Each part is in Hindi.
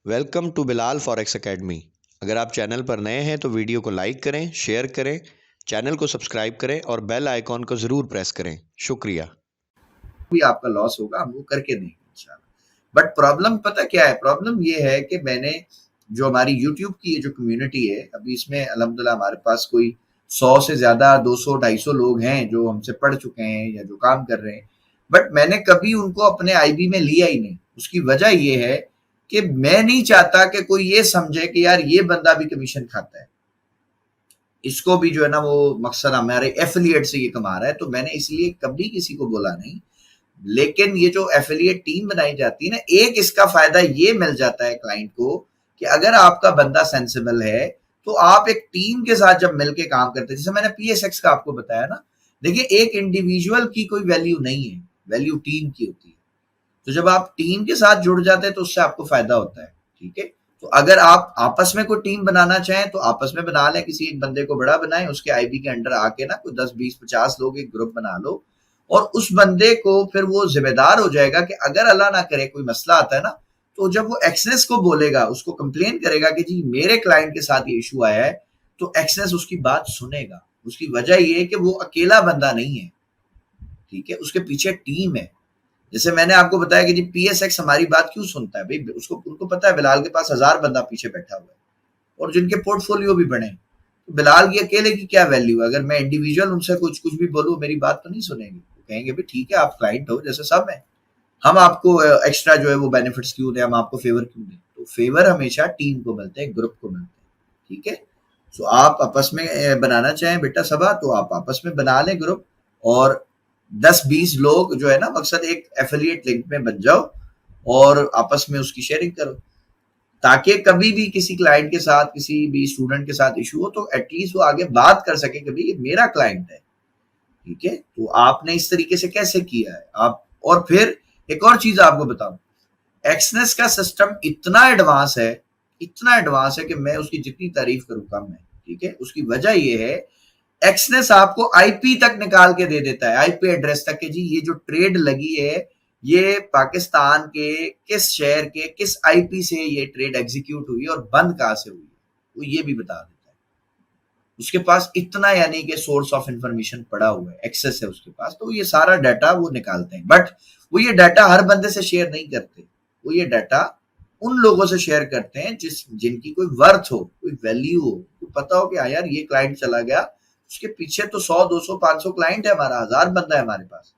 Welcome to Bilal forex academy. अगर आप चैनल पर नए हैं तो वीडियो को लाइक करें, शेयर करें, चैनल को सब्सक्राइब करें और बेल आइकॉन को ज़रूर प्रेस करें। शुक्रिया। भी आपका लॉस होगा, हम वो करके देंगे इंशाल्लाह। बट प्रॉब्लम पता क्या है? प्रॉब्लम ये है कि मैंने जो हमारी यूट्यूब की ये जो कम्युनिटी है, अभी इसमें अल्हम्दुलिल्लाह हमारे पास कोई 100 से ज़्यादा 200-250 लोग हैं जो हमसे पढ़ चुके हैं या जो काम कर रहे हैं। बट मैंने कभी उनको अपने आईबी में लिया ही नहीं। उसकी वजह ये है कि मैं नहीं चाहता कि कोई ये समझे कि यार ये बंदा भी कमीशन खाता है। इसको भी जो है ना वो मकसद हमारे एफिलिएट से ये कमा रहा है, तो मैंने इसलिए कभी किसी को बोला नहीं। लेकिन ये जो एफिलिएट टीम बनाई जाती है ना, एक इसका फायदा ये मिल जाता है क्लाइंट को कि अगर आपका बंदा सेंसिबल है तो आप एक टीम के साथ जब मिलके काम करते हैं, जैसे मैंने पीएसएक्स का आपको बताया ना, देखिए एक इंडिविजुअल की कोई वैल्यू नहीं है, वैल्यू टीम की होती है। तो जब आप टीम के साथ जुड़ जाते हैं तो उससे आपको फायदा होता है। ठीक है, तो अगर आप आपस में कोई टीम बनाना चाहें तो आपस में बना लें, किसी एक बंदे को बड़ा बनाएं, उसके आईबी के अंडर आके ना कोई 10-20-50 लोग एक ग्रुप बना लो और उस बंदे को फिर वो जिम्मेदार हो जाएगा कि अगर अल्लाह ना करे कोई मसला आता है ना, तो जब वो एक्सनेस को बोलेगा, उसको कंप्लेन करेगा कि जी मेरे क्लाइंट के साथ ये इशू आया है, तो एक्सनेस उसकी बात सुनेगा। उसकी वजह ये है कि वो अकेला बंदा नहीं है। ठीक है, उसके पीछे टीम है। जैसे मैंने आपको बताया कि जी पीएसएक्स हमारी बात क्यों सुनता है भाई, उसको उनको पता है बिलाल के पास 1000 बंदा पीछे बैठा हुआ है और जिनके पोर्टफोलियो भी बने। तो बिलाल की अकेले की क्या वैल्यू है? अगर मैं इंडिविजुअल उनसे कुछ कुछ भी बोलूं, मेरी बात तो नहीं सुनेंगे। तो कहेंगे भाई ठीक है, आप क्लाइंट हो जैसे सब है, हम आपको एक्स्ट्रा जो है वो बेनिफिट्स क्यों दें, हम आपको फेवर क्यों दें? तो फेवर हमेशा टीम को मिलते हैं, ग्रुप को मिलते हैं। ठीक है, तो आप आपस में बनाना चाहें बेटा सभा, तो आप आपस में बना लें ग्रुप और 10-20 लोग जो है ना, मकसद एक एफिलिएट लिंक में बन जाओ और आपस में उसकी शेयरिंग करो, ताकि कभी भी किसी क्लाइंट के साथ, किसी भी स्टूडेंट के साथ इशू हो तो एटलीस्ट वो आगे बात कर सके कि भाई ये मेरा क्लाइंट है। ठीक है, तो आपने इस तरीके से कैसे किया है आप? और फिर एक और चीज आपको बताऊं, एक्सनेस का सिस्टम इतना एडवांस है कि मैं उसकी जितनी तारीफ करूं कम है। ठीक है, उसकी वजह ये है, एक्सनेस आपको आईपी तक निकाल के दे देता है, आईपी एड्रेस तक के जी ये जो ट्रेड लगी है ये पाकिस्तान के किस शहर के किस आईपी से ये ट्रेड एग्जीक्यूट हुई और बंद कहां से हुई, वो ये भी बता देता है। उसके पास इतना यानी कि सोर्स ऑफ इंफॉर्मेशन पड़ा हुआ है, एक्सेस है उसके पास, तो ये सारा डाटा वो निकालते हैं। बट वो ये डाटा हर बंदे से शेयर नहीं करते, वो ये डाटा उन लोगों से शेयर करते हैं जिनकी कोई वर्थ हो, कोई वैल्यू हो, तो पता हो कि हाँ यार ये क्लाइंट चला गया, उसके पीछे तो 100-200-500 क्लाइंट है, हमारा 1000 बंदा है हमारे पास।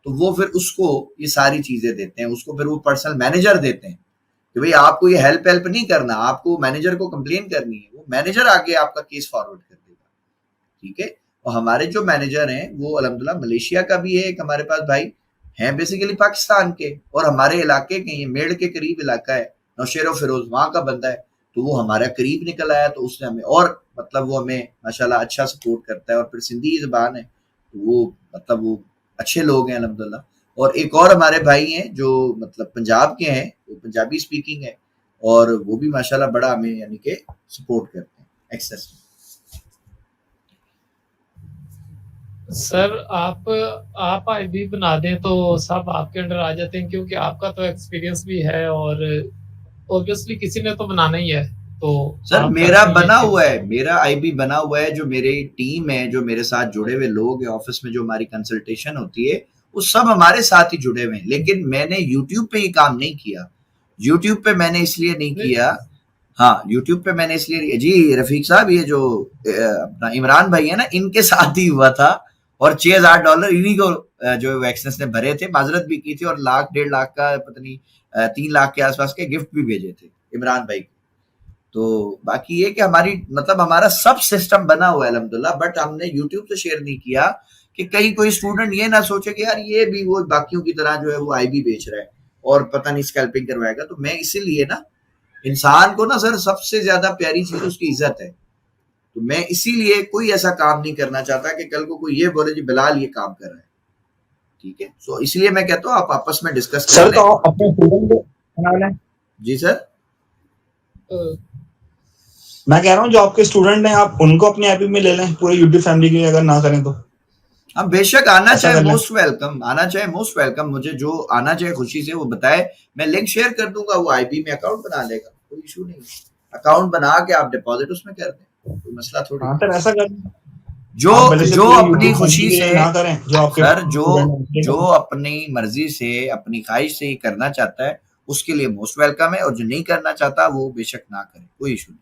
तो वो फिर उसको ये सारी चीजें देते हैं, उसको फिर वो पर्सनल मैनेजर देते हैं कि भाई आपको ये हेल्प नहीं करना, आपको मैनेजर को कंप्लेन करनी है, वो मैनेजर आके आपका केस फॉरवर्ड कर देगा। ठीक है, और हमारे जो मैनेजर हैं वो अल्हम्दुलिल्लाह मलेशिया का भी है एक हमारे पास भाई, हैं बेसिकली पाकिस्तान के और हमारे इलाके के, ये मेड़ के करीब इलाका है, नौशेरो फिरोज वहां का बंदा है। तो वो हमारा करीब निकल आया, तो उसने हमें और मतलब वो हमें माशाल्लाह अच्छा सपोर्ट करता है और फिर सिंधी ज़बान है, तो वो मतलब वो अच्छे लोग हैं अल्हम्दुलिल्लाह। और एक और हमारे भाई हैं जो मतलब पंजाब के हैं, वो पंजाबी स्पीकिंग है और वो भी माशाल्लाह बड़ा हमें यानी कि सपोर्ट करते हैं एक्सेस में। सर आप आईबी बना दें तो सब आपके अंडर आ जाते हैं, क्योंकि आपका तो एक्सपीरियंस भी है और ऑब्वियसली किसी ने तो बनाना ही है। तो सर आप मेरा करते बना हैं हुआ है, मेरा आईबी बना हुआ है, जो मेरी टीम है, जो मेरे साथ जुड़े हुए लोग हैं ऑफिस में, जो हमारी कंसल्टेशन होती है वो सब हमारे साथ ही जुड़े हुए हैं। लेकिन मैंने यूट्यूब पे ये काम नहीं किया, यूट्यूब पे मैंने इसलिए नहीं नहीं। किया। हाँ, यूट्यूब पे मैंने इसलिए जी रफीक साहब, ये जो अपना इमरान भाई है ना, इनके साथ ही हुआ था और $6000 इन्हीं को जो वैक्सीन ने भरे थे, माजरत भी की थी और 1,00,000 1,50,000 का पता नहीं 3 लाख के आसपास के गिफ्ट भी भेजे थे इमरान भाई को। तो बाकी ये कि हमारी मतलब हमारा सब सिस्टम बना हुआ है अल्हम्दुलिल्लाह, बट हमने यूट्यूब से शेयर नहीं किया कि कहीं कोई स्टूडेंट ये ना सोचे कि यार ये भी वो बाकियों की तरह जो है वो आईबी बेच रहा है और पता नहीं स्कैल्पिंग करवाएगा। तो मैं इसीलिए ना, इंसान को ना सर सबसे ज्यादा प्यारी चीज उसकी इज्जत है, तो मैं इसीलिए कोई ऐसा काम नहीं करना चाहता कि कल को कोई ये बोले जी बिलाल ये काम कर रहा है। ठीक है, तो इसलिए मैं कहता हूँ आप आपस में डिस्कस कर सर लें। तो अपने स्टूडेंट बना लें। जी सर, मैं कह रहा हूँ जो आपके स्टूडेंट हैं आप उनको अपनी आईपी में ले लें, पूरे यूट्यूब फैमिली की अगर ना करें तो। हाँ बेशक, आना ऐसा चाहे कर लें। मोस्ट वेलकम, आना चाहे मोस्ट वेलकम, मुझे जो आना चाहे खुशी से वो बताए, मैं लिंक शेयर कर दूंगा, वो आईबी में अकाउंट बना लेगा। कोई इशू नहीं है। अकाउंट बना के आप डिपॉजिट उसमें कर दें, कोई मसला थोड़ी। हाँ सर, ऐसा कर जो जो अपनी खुशी से ना करें, जो आपके सर जो अपनी मर्जी से अपनी ख्वाहिश से ही करना चाहता है उसके लिए मोस्ट वेलकम है, और जो नहीं करना चाहता वो बेशक ना करे, कोई इशू नहीं।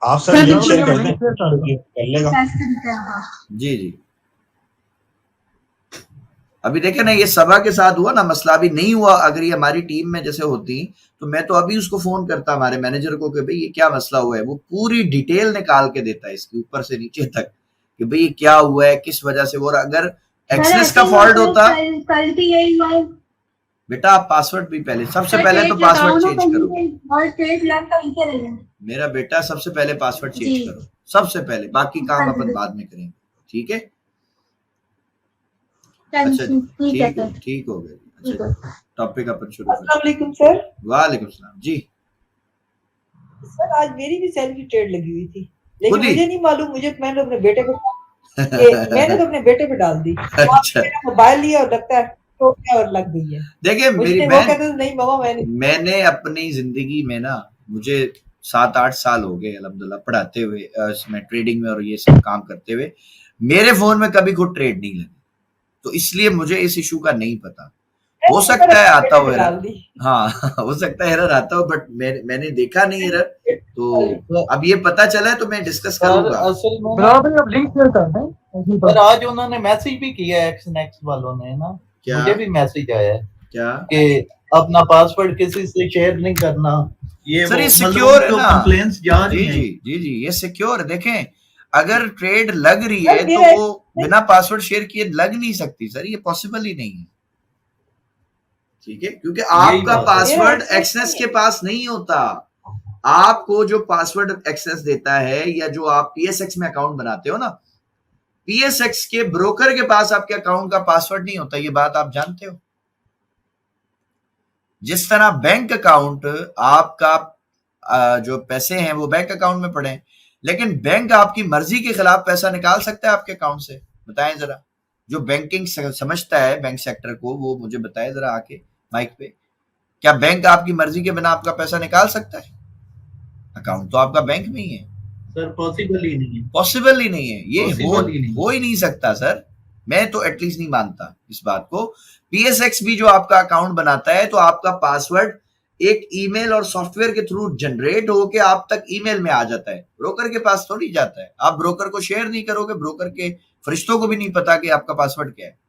आप सर लिंक शेयर कर दें, कर लेगा। जी जी, अभी देखे ना ये सभा के साथ हुआ ना मसला, अभी नहीं हुआ। अगर ये हमारी टीम में जैसे होती तो मैं तो अभी उसको फोन करता हमारे मैनेजर को कि भाई ये क्या मसला हुआ है, वो पूरी डिटेल निकाल के देता है इसकी ऊपर से नीचे तक कि भाई ये क्या हुआ है, किस वजह से। और अगर एक्सेस का फॉल्ट होता, कल भी यही हुआ बेटा आप पासवर्ड भी पहले, सबसे पहले तो पासवर्ड चेंज करो मेरा बेटा, सबसे पहले पासवर्ड चेंज करो सबसे पहले, बाकी काम अपन बाद में करेंगे, ठीक है। अच्छा ठीक हो गया। अच्छा टॉपिक अपन शुरू अस्सलाम वालेकुम सर। वालेकुम सलाम जी। सर आज मेरी भी सैलरी ट्रेड लगी हुई थी, लेकिन मुझे नहीं मालूम, मैंने तो अपने बेटे को मैंने तो अपने बेटे पे डाल दी। अच्छा मोबाइल लिया और लगता है तो क्या और लग गई है। देखिए मेरी नहीं मामा मैंने अपनी जिंदगी में ना, मुझे 7-8 साल हो गए अल्हम्दुलिल्लाह पढ़ाते हुए, इसमें ट्रेडिंग में और ये सब काम करते हुए, मेरे फोन में कभी कोई ट्रेड नहीं लगी, तो इसलिए मुझे इस इशू का नहीं पता। हो सकता है आता हो एरर, हाँ हो सकता है एरर आता हो, बट मैंने देखा नहीं एरर, तो अब ये पता चला है तो मैं डिस्कस करूंगा। अब लिंक शेयर कर दें। पर आज उन्होंने मैसेज भी किया है एक्सनेक्स वालों ने ना, मुझे भी मैसेज आया है क्या कि अपना पासवर्ड किसी से शेयर नहीं करना। ये सर ये सिक्योर है ना, कंप्लेंट्स जा रही हैं। जी ये सिक्योर। देखें अगर ट्रेड लग रही है तो वो बिना पासवर्ड शेयर किए लग नहीं सकती सर, ये पॉसिबल ही नहीं है, ठीक है, क्योंकि आपका पासवर्ड एक्सेस के पास नहीं होता। आपको जो पासवर्ड एक्सेस देता है, या जो आप पीएसएक्स में अकाउंट बनाते हो ना, पीएसएक्स के ब्रोकर के पास आपके अकाउंट का पासवर्ड नहीं होता, ये बात आप जानते हो। जिस तरह बैंक अकाउंट आपका जो पैसे हैं वो बैंक अकाउंट में पड़े, लेकिन बैंक आपकी मर्जी के खिलाफ पैसा निकाल सकता है आपके अकाउंट से। बताएं जरा, जो बैंकिंग समझता है बैंक सेक्टर को, वो मुझे बताए जरा आके माइक पे, क्या बैंक आपकी मर्जी के बिना आपका पैसा निकाल सकता है? अकाउंट तो आपका बैंक में ही है सर, पॉसिबल ही नहीं है, पॉसिबल ही नहीं है, ये हो ही नहीं सकता सर। मैं तो एटलीस्ट नहीं मानता इस बात को। पीएसएक्स भी जो आपका अकाउंट बनाता है, तो आपका पासवर्ड एक ईमेल और सॉफ्टवेयर के थ्रू जनरेट होके आप तक ईमेल में आ जाता है, ब्रोकर के पास थोड़ी जाता है। आप ब्रोकर को शेयर नहीं करोगे, ब्रोकर के फरिश्तों को भी नहीं पता कि आपका पासवर्ड क्या है।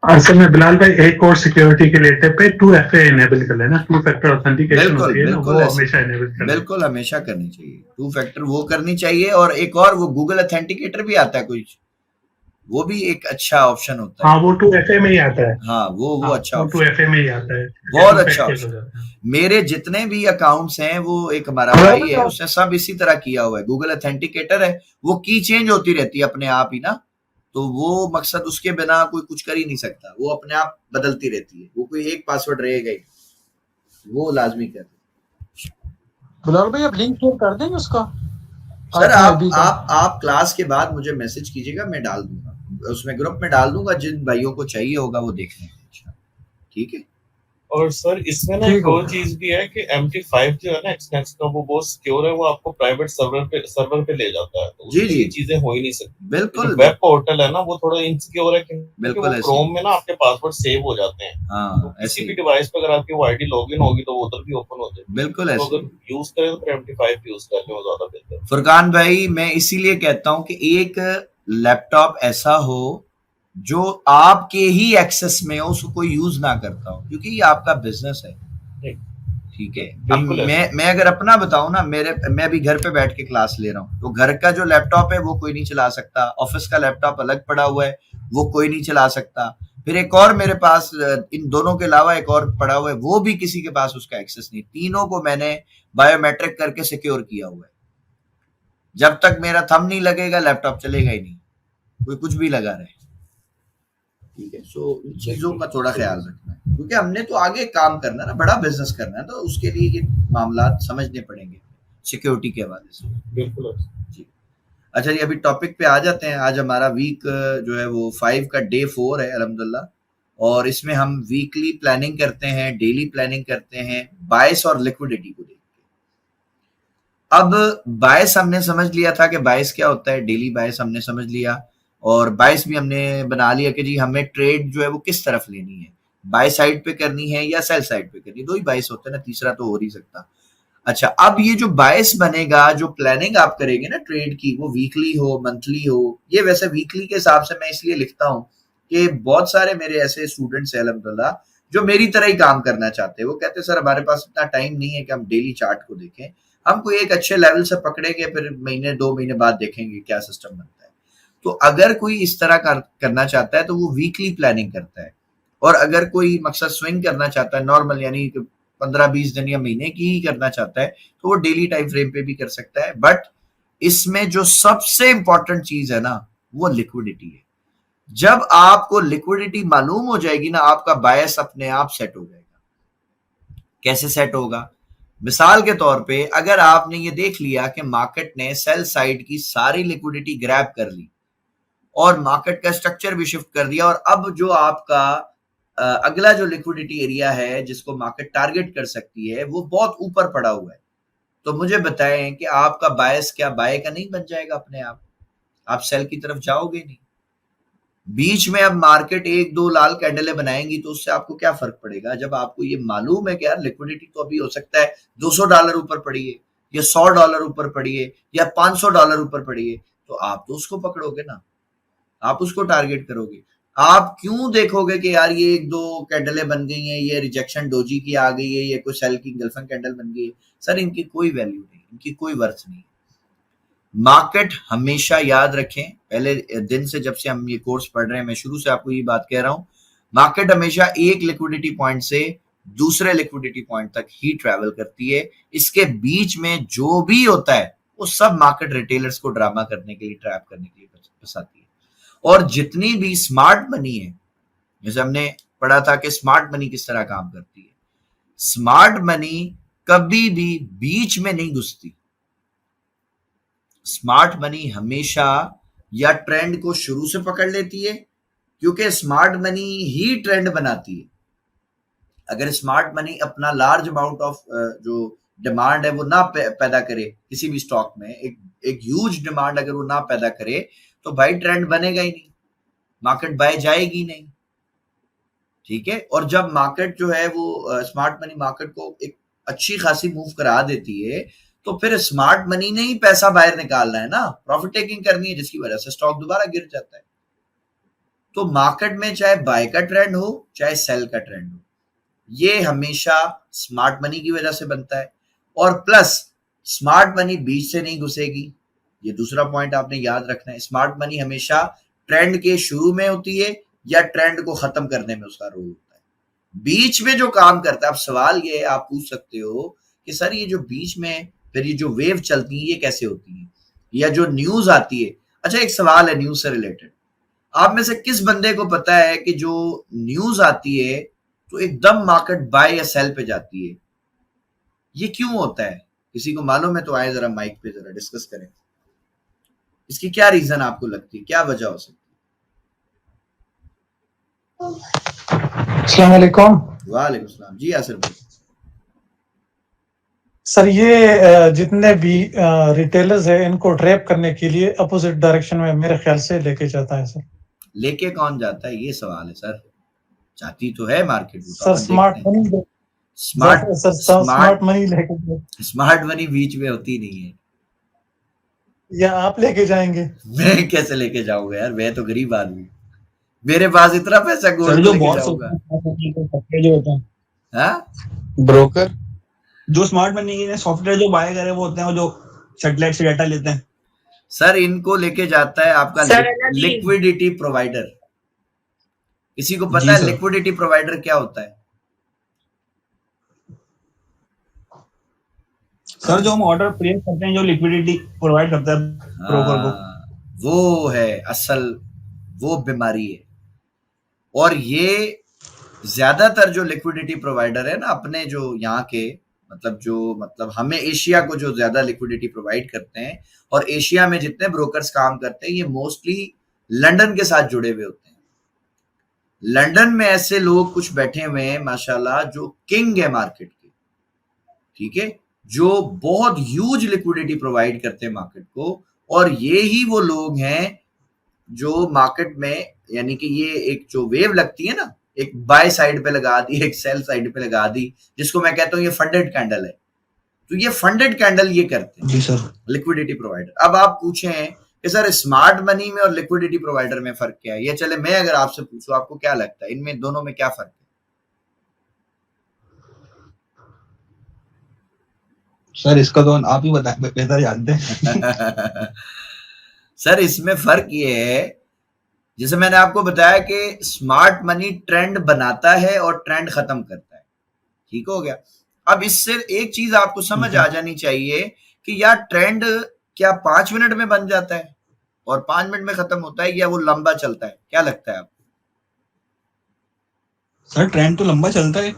असल में बिलाल भाई एक और सिक्योरिटी के लेटर पे 2FA इनेबल कर लेना, 2 फैक्टर ऑथेंटिकेशन होती है ना, वो हमेशा इनेबल करना, बिल्कुल हमेशा करनी चाहिए। 2 फैक्टर वो करनी चाहिए, और एक और वो गूगल ऑथेंटिकेटर भी आता है कुछ, वो भी एक अच्छा ऑप्शन होता है। हाँ वो 2FA में ही आता है। हाँ वो अच्छा, 2FA में ही आता है, बहुत अच्छा ऑप्शन। मेरे जितने भी अकाउंट्स हैं, वो एक हमारा भाई है, उसने सब इसी तरह किया हुआ है। गूगल ऑथेंटिकेटर है, वो की चेंज होती रहती है अपने आप ही ना, तो वो मकसद उसके बिना कोई कुछ कर ही नहीं सकता, वो अपने आप बदलती रहती है, वो कोई एक पासवर्ड रहेगा ही, वो लाजमी कर। बिलाल भाई अब लिंक शेयर कर देंगे उसका सर, आप क्लास के बाद मुझे मैसेज कीजिएगा, मैं डाल दूंगा उसमें, ग्रुप में डाल दूंगा, जिन भाइयों को चाहिए होगा वो देख लेंगे, ठीक है। और सर इसमें ना एक और चीज भी है कि MT5 जो है ना एक्सनेक्स का, वो बहुत सिक्योर है, वो आपको प्राइवेट सर्वर पे ले जाता है, तो जी चीजें हो ही नहीं सकती। बिल्कुल वेब पोर्टल है ना, वो थोड़ा इनसिक्योर है, बिल्कुल क्रोम में ना आपके पासवर्ड सेव हो जाते हैं। हाँ, तो किसी भी डिवाइस पे अगर आपकी वो आईडी लॉगिन होगी तो वो उधर भी ओपन हो जाएगी। बिल्कुल ऐसे, तो अगर यूज करें तो MT5 यूज करने में ज्यादा बेहतर है। फुरकान भाई, मैं इसीलिए कहता हूँ कि एक लैपटॉप ऐसा हो जो आपके ही एक्सेस में हो, उसको कोई यूज ना करता हो, क्योंकि ये आपका बिजनेस है, ठीक है। अब मैं अगर अपना बताऊं ना, मैं भी घर पे बैठ के क्लास ले रहा हूँ, तो घर का जो लैपटॉप है वो कोई नहीं चला सकता, ऑफिस का लैपटॉप अलग पड़ा हुआ है वो कोई नहीं चला सकता, फिर एक और मेरे पास इन दोनों के अलावा एक और पड़ा हुआ है, वो भी किसी के पास उसका एक्सेस नहीं। तीनों को मैंने बायोमेट्रिक करके सिक्योर किया हुआ है। जब तक मेरा थंब नहीं लगेगा लैपटॉप चलेगा ही नहीं, कोई कुछ भी लगा रहे, ठीक है। सो चीजों का थोड़ा ख्याल रखना है, क्योंकि हमने तो आगे काम करना है ना, बड़ा बिजनेस करना है, तो उसके लिए ये मामला समझने पड़ेंगे सिक्योरिटी के हवाले से। बिल्कुल जी। अच्छा जी, अभी टॉपिक पे आ जाते हैं। आज हमारा वीक जो है वो 5 का डे 4 है अल्हम्दुलिल्लाह, और इसमें हम वीकली प्लानिंग करते हैं, डेली प्लानिंग करते हैं, बायस और लिक्विडिटी को देख के। अब बायस हमने समझ लिया था कि बायस क्या होता है, डेली बायस हमने समझ लिया, और बायस भी हमने बना लिया कि जी हमें ट्रेड जो है वो किस तरफ लेनी है, बाय साइड पे करनी है या सेल साइड पे करनी है। दो ही बायस होते हैं ना, तीसरा तो हो नहीं सकता। अच्छा, अब ये जो बायस बनेगा, जो प्लानिंग आप करेंगे ना ट्रेड की, वो वीकली हो, मंथली हो, ये वैसे वीकली के हिसाब से मैं इसलिए लिखता हूँ कि बहुत सारे मेरे ऐसे स्टूडेंट्स हैं अल्हम्दुलिल्लाह जो मेरी तरह ही काम करना चाहते हैं। वो कहते हैं सर हमारे पास इतना टाइम नहीं है कि हम डेली चार्ट को देखें, हम कोई एक अच्छे लेवल से पकड़ेंगे, फिर महीने 2 महीने बाद देखेंगे क्या सिस्टम बनता है। तो अगर कोई इस तरह करना चाहता है तो वो वीकली प्लानिंग करता है, और अगर कोई मकसद स्विंग करना चाहता है नॉर्मल, यानी 15-20 दिन या महीने की ही करना चाहता है, तो वो डेली टाइम फ्रेम पे भी कर सकता है। बट इसमें जो सबसे इंपॉर्टेंट चीज है ना, वो लिक्विडिटी है। जब आपको लिक्विडिटी मालूम हो जाएगी ना, आपका बायस अपने आप सेट हो जाएगा। कैसे सेट होगा? मिसाल के तौर पे अगर आपने ये देख लिया कि मार्केट ने सेल साइड की सारी लिक्विडिटी ग्रैब कर ली और मार्केट का स्ट्रक्चर भी शिफ्ट कर दिया, और अब जो आपका अगला जो लिक्विडिटी एरिया है जिसको मार्केट टारगेट कर सकती है, वो बहुत ऊपर पड़ा हुआ है, तो मुझे बताएं कि आपका बायस क्या बाय का नहीं बन जाएगा अपने आप सेल की तरफ जाओगे नहीं। बीच में अब मार्केट 1-2 लाल कैंडलें बनाएंगी तो उससे आपको क्या फर्क पड़ेगा? जब आपको ये मालूम है कि यार लिक्विडिटी तो अभी हो सकता है $200 ऊपर पड़ी है, या $100 ऊपर पड़ी है, या $500 ऊपर पड़ी है, तो आप तो उसको पकड़ोगे ना, आप उसको टारगेट करोगे। आप क्यों देखोगे कि यार ये 1-2 कैंडलें बन गई हैं, ये रिजेक्शन डोजी की आ गई है, ये कोई सेल की गल्फन कैंडल बन गई है? सर इनकी कोई वैल्यू नहीं, इनकी कोई वर्थ नहीं। मार्केट हमेशा याद रखें, पहले दिन से जब से हम ये कोर्स पढ़ रहे हैं, मैं शुरू से आपको ये बात कह रहा हूं, मार्केट हमेशा एक लिक्विडिटी पॉइंट से दूसरे लिक्विडिटी पॉइंट तक ही ट्रैवल करती है। इसके बीच में जो भी होता है वो सब मार्केट रिटेलर्स को ड्रामा करने के लिए, ट्रैप करने के लिए फंसाती है। और जितनी भी स्मार्ट मनी है, जैसे हमने पढ़ा था कि स्मार्ट मनी किस तरह काम करती है, स्मार्ट मनी कभी भी बीच में नहीं घुसती। स्मार्ट मनी हमेशा या ट्रेंड को शुरू से पकड़ लेती है, क्योंकि स्मार्ट मनी ही ट्रेंड बनाती है। अगर स्मार्ट मनी अपना लार्ज अमाउंट ऑफ जो डिमांड है वो ना पैदा करे किसी भी स्टॉक में, एक ह्यूज डिमांड अगर वो ना पैदा करे, तो भाई ट्रेंड बनेगा ही नहीं, मार्केट बाय जाएगी नहीं। ठीक है, और जब मार्केट जो है वो स्मार्ट मनी मार्केट को एक अच्छी खासी मूव करा देती है, तो फिर स्मार्ट मनी ने ही पैसा बाहर निकालना है ना, प्रॉफिट टेकिंग करनी है, जिसकी वजह से स्टॉक दोबारा गिर जाता है। तो मार्केट में चाहे बाय का ट्रेंड हो चाहे सेल का ट्रेंड हो, ये हमेशा स्मार्ट मनी की वजह से बनता है। और प्लस स्मार्ट मनी बीच से नहीं घुसेगी, ये दूसरा पॉइंट आपने याद रखना है। स्मार्ट मनी हमेशा ट्रेंड के शुरू में होती है या ट्रेंड को खत्म करने में उसका रोल होता है। बीच में जो काम करता है, अब सवाल ये आप पूछ सकते हो कि सर ये जो बीच में फिर ये जो वेव चलती है ये कैसे होती है, या जो न्यूज आती है। अच्छा, एक सवाल है न्यूज से रिलेटेड, आप में से किस बंदे को पता है कि जो न्यूज आती है तो एकदम मार्केट बाय या सेल पे जाती है? ये क्यों होता है? किसी को मालूम है तो आए जरा माइक पे जरा डिस्कस करें, इसकी क्या रीजन आपको लगती है, क्या वजह हो सकती है? अस्सलाम वालेकुम। वालेकुम सलाम जी, यासिर भाई। सर ये जितने भी रिटेलर्स है इनको ट्रैप करने के लिए अपोजिट डायरेक्शन में मेरे ख्याल से लेके जाता है सर। लेके कौन जाता है ये सवाल है सर, जाती तो है market sir smart money, smart money लेके, स्मार्ट मनी बीच में होती नहीं है, या आप लेके जाएंगे? मैं कैसे लेके जाऊंगा यार, मैं तो गरीब आदमी, मेरे पास इतना पैसा गोल्ड जो लेके बहुत जाऊंगा। जो होता है हाँ, ब्रोकर, जो स्मार्ट मनी के सॉफ्टवेयर जो बाय करे वो होते हैं, वो जो सैटेलाइट से डाटा लेते हैं। सर इनको लेके जाता है आपका लिक्विडिटी प्रोवाइडर। किसी को पता है लिक्विडिटी प्रोवाइडर क्या होता है? सर जो हम ऑर्डर प्लेस करते हैं, जो लिक्विडिटी प्रोवाइड करता है ब्रोकर को, वो है असल, वो बीमारी है। और ये ज्यादातर जो लिक्विडिटी प्रोवाइडर है ना अपने जो यहाँ के, मतलब हमें एशिया को जो ज्यादा लिक्विडिटी प्रोवाइड करते हैं, और एशिया में जितने ब्रोकर्स काम करते हैं ये मोस्टली लंदन के साथ जुड़े हुए होते हैं। लंदन में ऐसे लोग कुछ बैठे हुए हैं माशाल्लाह जो किंग है मार्केट के, ठीक है, जो बहुत ह्यूज लिक्विडिटी प्रोवाइड करते हैं मार्केट को, और ये ही वो लोग हैं जो मार्केट में, यानी कि ये एक जो वेव लगती है ना, एक बाय साइड पे लगा दी, एक सेल साइड पे लगा दी, जिसको मैं कहता हूं ये फंडेड कैंडल है। तो ये फंडेड कैंडल ये करते हैं जी सर, लिक्विडिटी प्रोवाइडर। अब आप पूछें कि सर स्मार्ट मनी में और लिक्विडिटी प्रोवाइडर में फर्क क्या है, ये चले मैं अगर आपसे पूछूं आपको क्या लगता है इनमें दोनों में क्या फर्क है? सर इसका तो आप ही बताएं, बेहतर जानते हैं। सर इसमें फर्क ये है, जैसे मैंने आपको बताया कि स्मार्ट मनी ट्रेंड बनाता है और ट्रेंड खत्म करता है, ठीक हो गया। अब इससे एक चीज आपको समझ आ जानी चाहिए कि यार ट्रेंड क्या 5 मिनट में बन जाता है और 5 मिनट में खत्म होता है, या वो लंबा चलता है? क्या लगता है आपको? सर ट्रेंड तो लंबा चलता है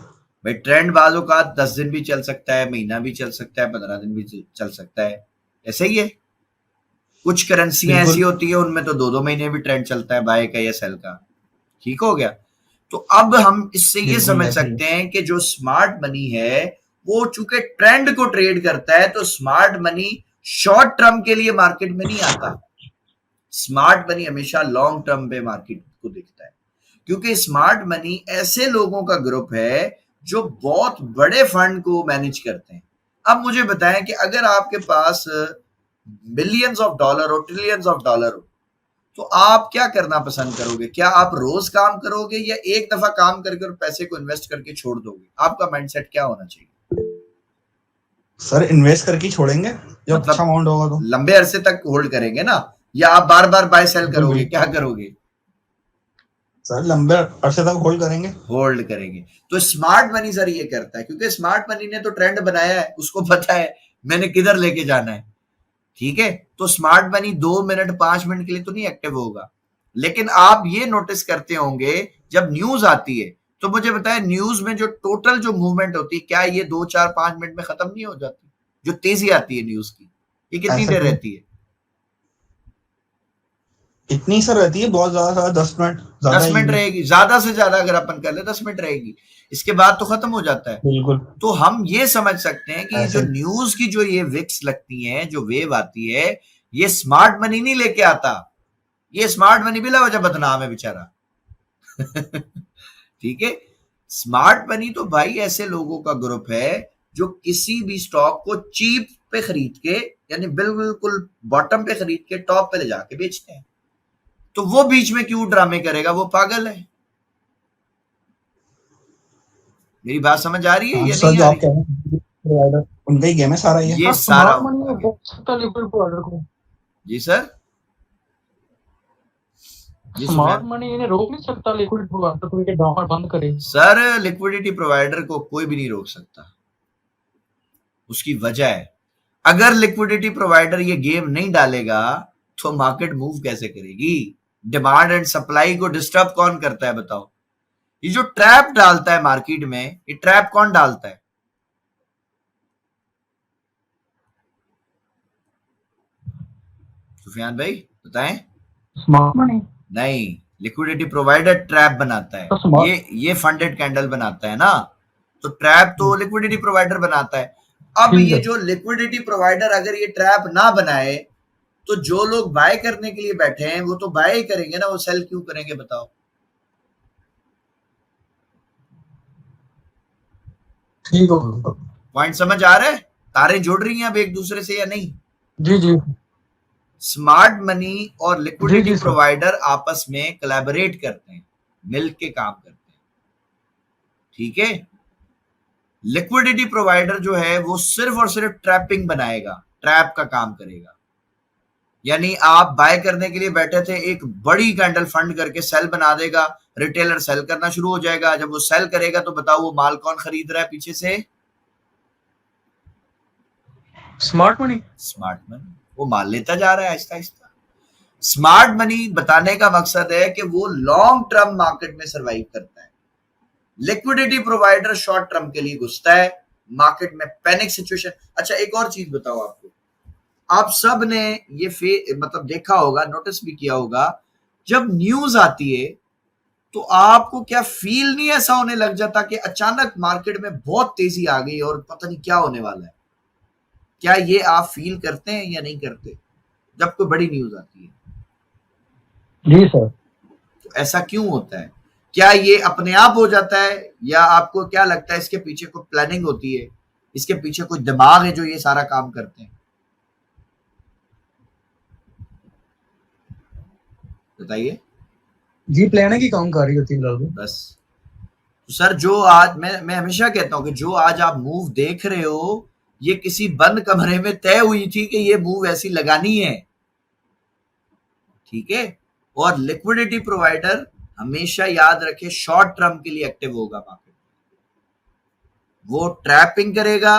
भाई, ट्रेंड बाजों का 10 दिन भी चल सकता है, महीना भी चल सकता है, 15 दिन भी चल सकता है, ऐसे ही है। कुछ करेंसियां ऐसी होती है उनमें तो 2-2 महीने भी ट्रेंड चलता है बाय का या सेल का, ठीक हो गया। तो अब हम इससे ये समझ सकते हैं कि जो स्मार्ट मनी है वो चूंकि ट्रेंड को ट्रेड करता है, तो स्मार्ट मनी शॉर्ट टर्म के लिए मार्केट में नहीं आता। स्मार्ट मनी हमेशा लॉन्ग टर्म पे मार्केट को देखता है, क्योंकि स्मार्ट मनी ऐसे लोगों का ग्रुप है जो बहुत बड़े फंड को मैनेज करते हैं। अब मुझे बताएं कि अगर आपके पास बिलियंस ऑफ डॉलर हो, ट्रिलियंस ऑफ डॉलर हो, तो आप क्या करना पसंद करोगे? क्या आप रोज काम करोगे या एक दफा काम करके पैसे को इन्वेस्ट करके छोड़ दोगे? आपका माइंडसेट क्या होना चाहिए? सर इन्वेस्ट करके छोड़ेंगे जब मतलब अच्छा अमाउंट होगा तो। लंबे अरसे तक होल्ड करेंगे ना, या आप बार बार बाय सेल करोगे? क्या करोगे? सर लंबे अरसे तक होल्ड करेंगे। होल्ड करेंगे। तो स्मार्ट मनी सर ये करता है, क्योंकि स्मार्ट मनी ने तो ट्रेंड बनाया है, उसको पता है मैंने किधर लेके जाना है, ठीक है। तो स्मार्ट मनी 2 मिनट 5 मिनट के लिए तो नहीं एक्टिव होगा, लेकिन आप ये नोटिस करते होंगे जब न्यूज आती है, तो मुझे बताएं न्यूज में जो टोटल जो मूवमेंट होती है, क्या ये 2-4-5 मिनट में खत्म नहीं हो जाती? जो तेजी आती है न्यूज की, ये कितनी देर रहती है? इतनी सर रहती है, बहुत ज्यादा 10 मिनट, 10 मिनट रहेगी, ज्यादा से ज्यादा अगर अपन कर ले 10 मिनट रहेगी, इसके बाद तो खत्म हो जाता है। बिल्कुल। तो हम ये समझ सकते हैं कि जो न्यूज की जो ये विक्स लगती है, जो वेव आती है, ये स्मार्ट मनी नहीं लेके आता। ये स्मार्ट मनी बिला वजह बदनाम है बेचारा। ठीक है, स्मार्ट मनी तो भाई ऐसे लोगों का ग्रुप है जो किसी भी स्टॉक को चीप पे खरीद के, यानी बिल्कुल बॉटम पे खरीद के टॉप पे ले जाके बेचते हैं। तो वो बीच में क्यों ड्रामे करेगा? वो पागल है। मेरी बात समझ आ रही है या नहीं आ रही? उनका ही गेम है सारा ये सारा। जी सर, स्मार्ट मनी इन्हें रोक नहीं सकता लिक्विडिटी प्रोवाइडर को, ड्रामा बंद करे? सर लिक्विडिटी प्रोवाइडर को कोई भी नहीं रोक सकता। उसकी वजह है, अगर लिक्विडिटी प्रोवाइडर ये गेम नहीं डालेगा तो मार्केट मूव कैसे करेगी? डिमांड एंड सप्लाई को डिस्टर्ब कौन करता है बताओ? ये जो ट्रैप डालता है मार्केट में, ये ट्रैप कौन डालता है? सुफियान भाई बताएं। स्मार्ट मनी नहीं, लिक्विडिटी प्रोवाइडर ट्रैप बनाता है। तो ये फंडेड कैंडल बनाता है ना, तो ट्रैप तो लिक्विडिटी प्रोवाइडर बनाता है। अब ये जो लिक्विडिटी प्रोवाइडर अगर ये ट्रैप ना बनाए तो जो लोग बाय करने के लिए बैठे हैं वो तो बाय ही करेंगे ना, वो सेल क्यों करेंगे बताओ? ठीक हो, पॉइंट समझ आ रहा है? तारें जुड़ रही हैं अब एक दूसरे से या नहीं? जी जी। स्मार्ट मनी और लिक्विडिटी प्रोवाइडर आपस में कोलैबोरेट करते हैं, मिलके काम करते हैं, ठीक है। लिक्विडिटी प्रोवाइडर जो है वो सिर्फ और सिर्फ ट्रैपिंग बनाएगा, ट्रैप का काम करेगा। यानी आप बाय करने के लिए बैठे थे, एक बड़ी कैंडल फंड करके सेल बना देगा, रिटेलर सेल करना शुरू हो जाएगा। जब वो सेल करेगा तो बताओ वो माल कौन खरीद रहा है पीछे से? Smart money. स्मार्ट मनी वो माल लेता जा रहा है आहिस्ता आहिस्ता। स्मार्ट मनी बताने का मकसद है कि वो लॉन्ग टर्म मार्केट में सर्वाइव करता है। लिक्विडिटी प्रोवाइडर शॉर्ट टर्म के लिए घुसता है मार्केट में, पैनिक सिचुएशन। अच्छा एक और चीज बताओ आपको, आप सब ने ये मतलब देखा होगा, नोटिस भी किया होगा, जब न्यूज आती है तो आपको क्या फील नहीं ऐसा होने लग जाता कि अचानक मार्केट में बहुत तेजी आ गई और पता नहीं क्या होने वाला है? क्या ये आप फील करते हैं या नहीं करते जब कोई बड़ी न्यूज आती है? जी सर। तो ऐसा क्यों होता है? क्या ये अपने आप हो जाता है या आपको क्या लगता है इसके पीछे कोई प्लानिंग होती है, इसके पीछे कोई दिमाग है जो ये सारा काम करते हैं? बताइए। जी प्लानिंग ही काम कर रही होती है बस। तो सर जो आज मैं हमेशा कहता हूं कि जो आज आप मूव देख रहे हो ये किसी बंद कमरे में तय हुई थी कि ये मूव ऐसी लगानी है, ठीक है? और लिक्विडिटी प्रोवाइडर हमेशा याद रखे शॉर्ट टर्म के लिए एक्टिव होगा मार्केट में। वो ट्रैपिंग करेगा,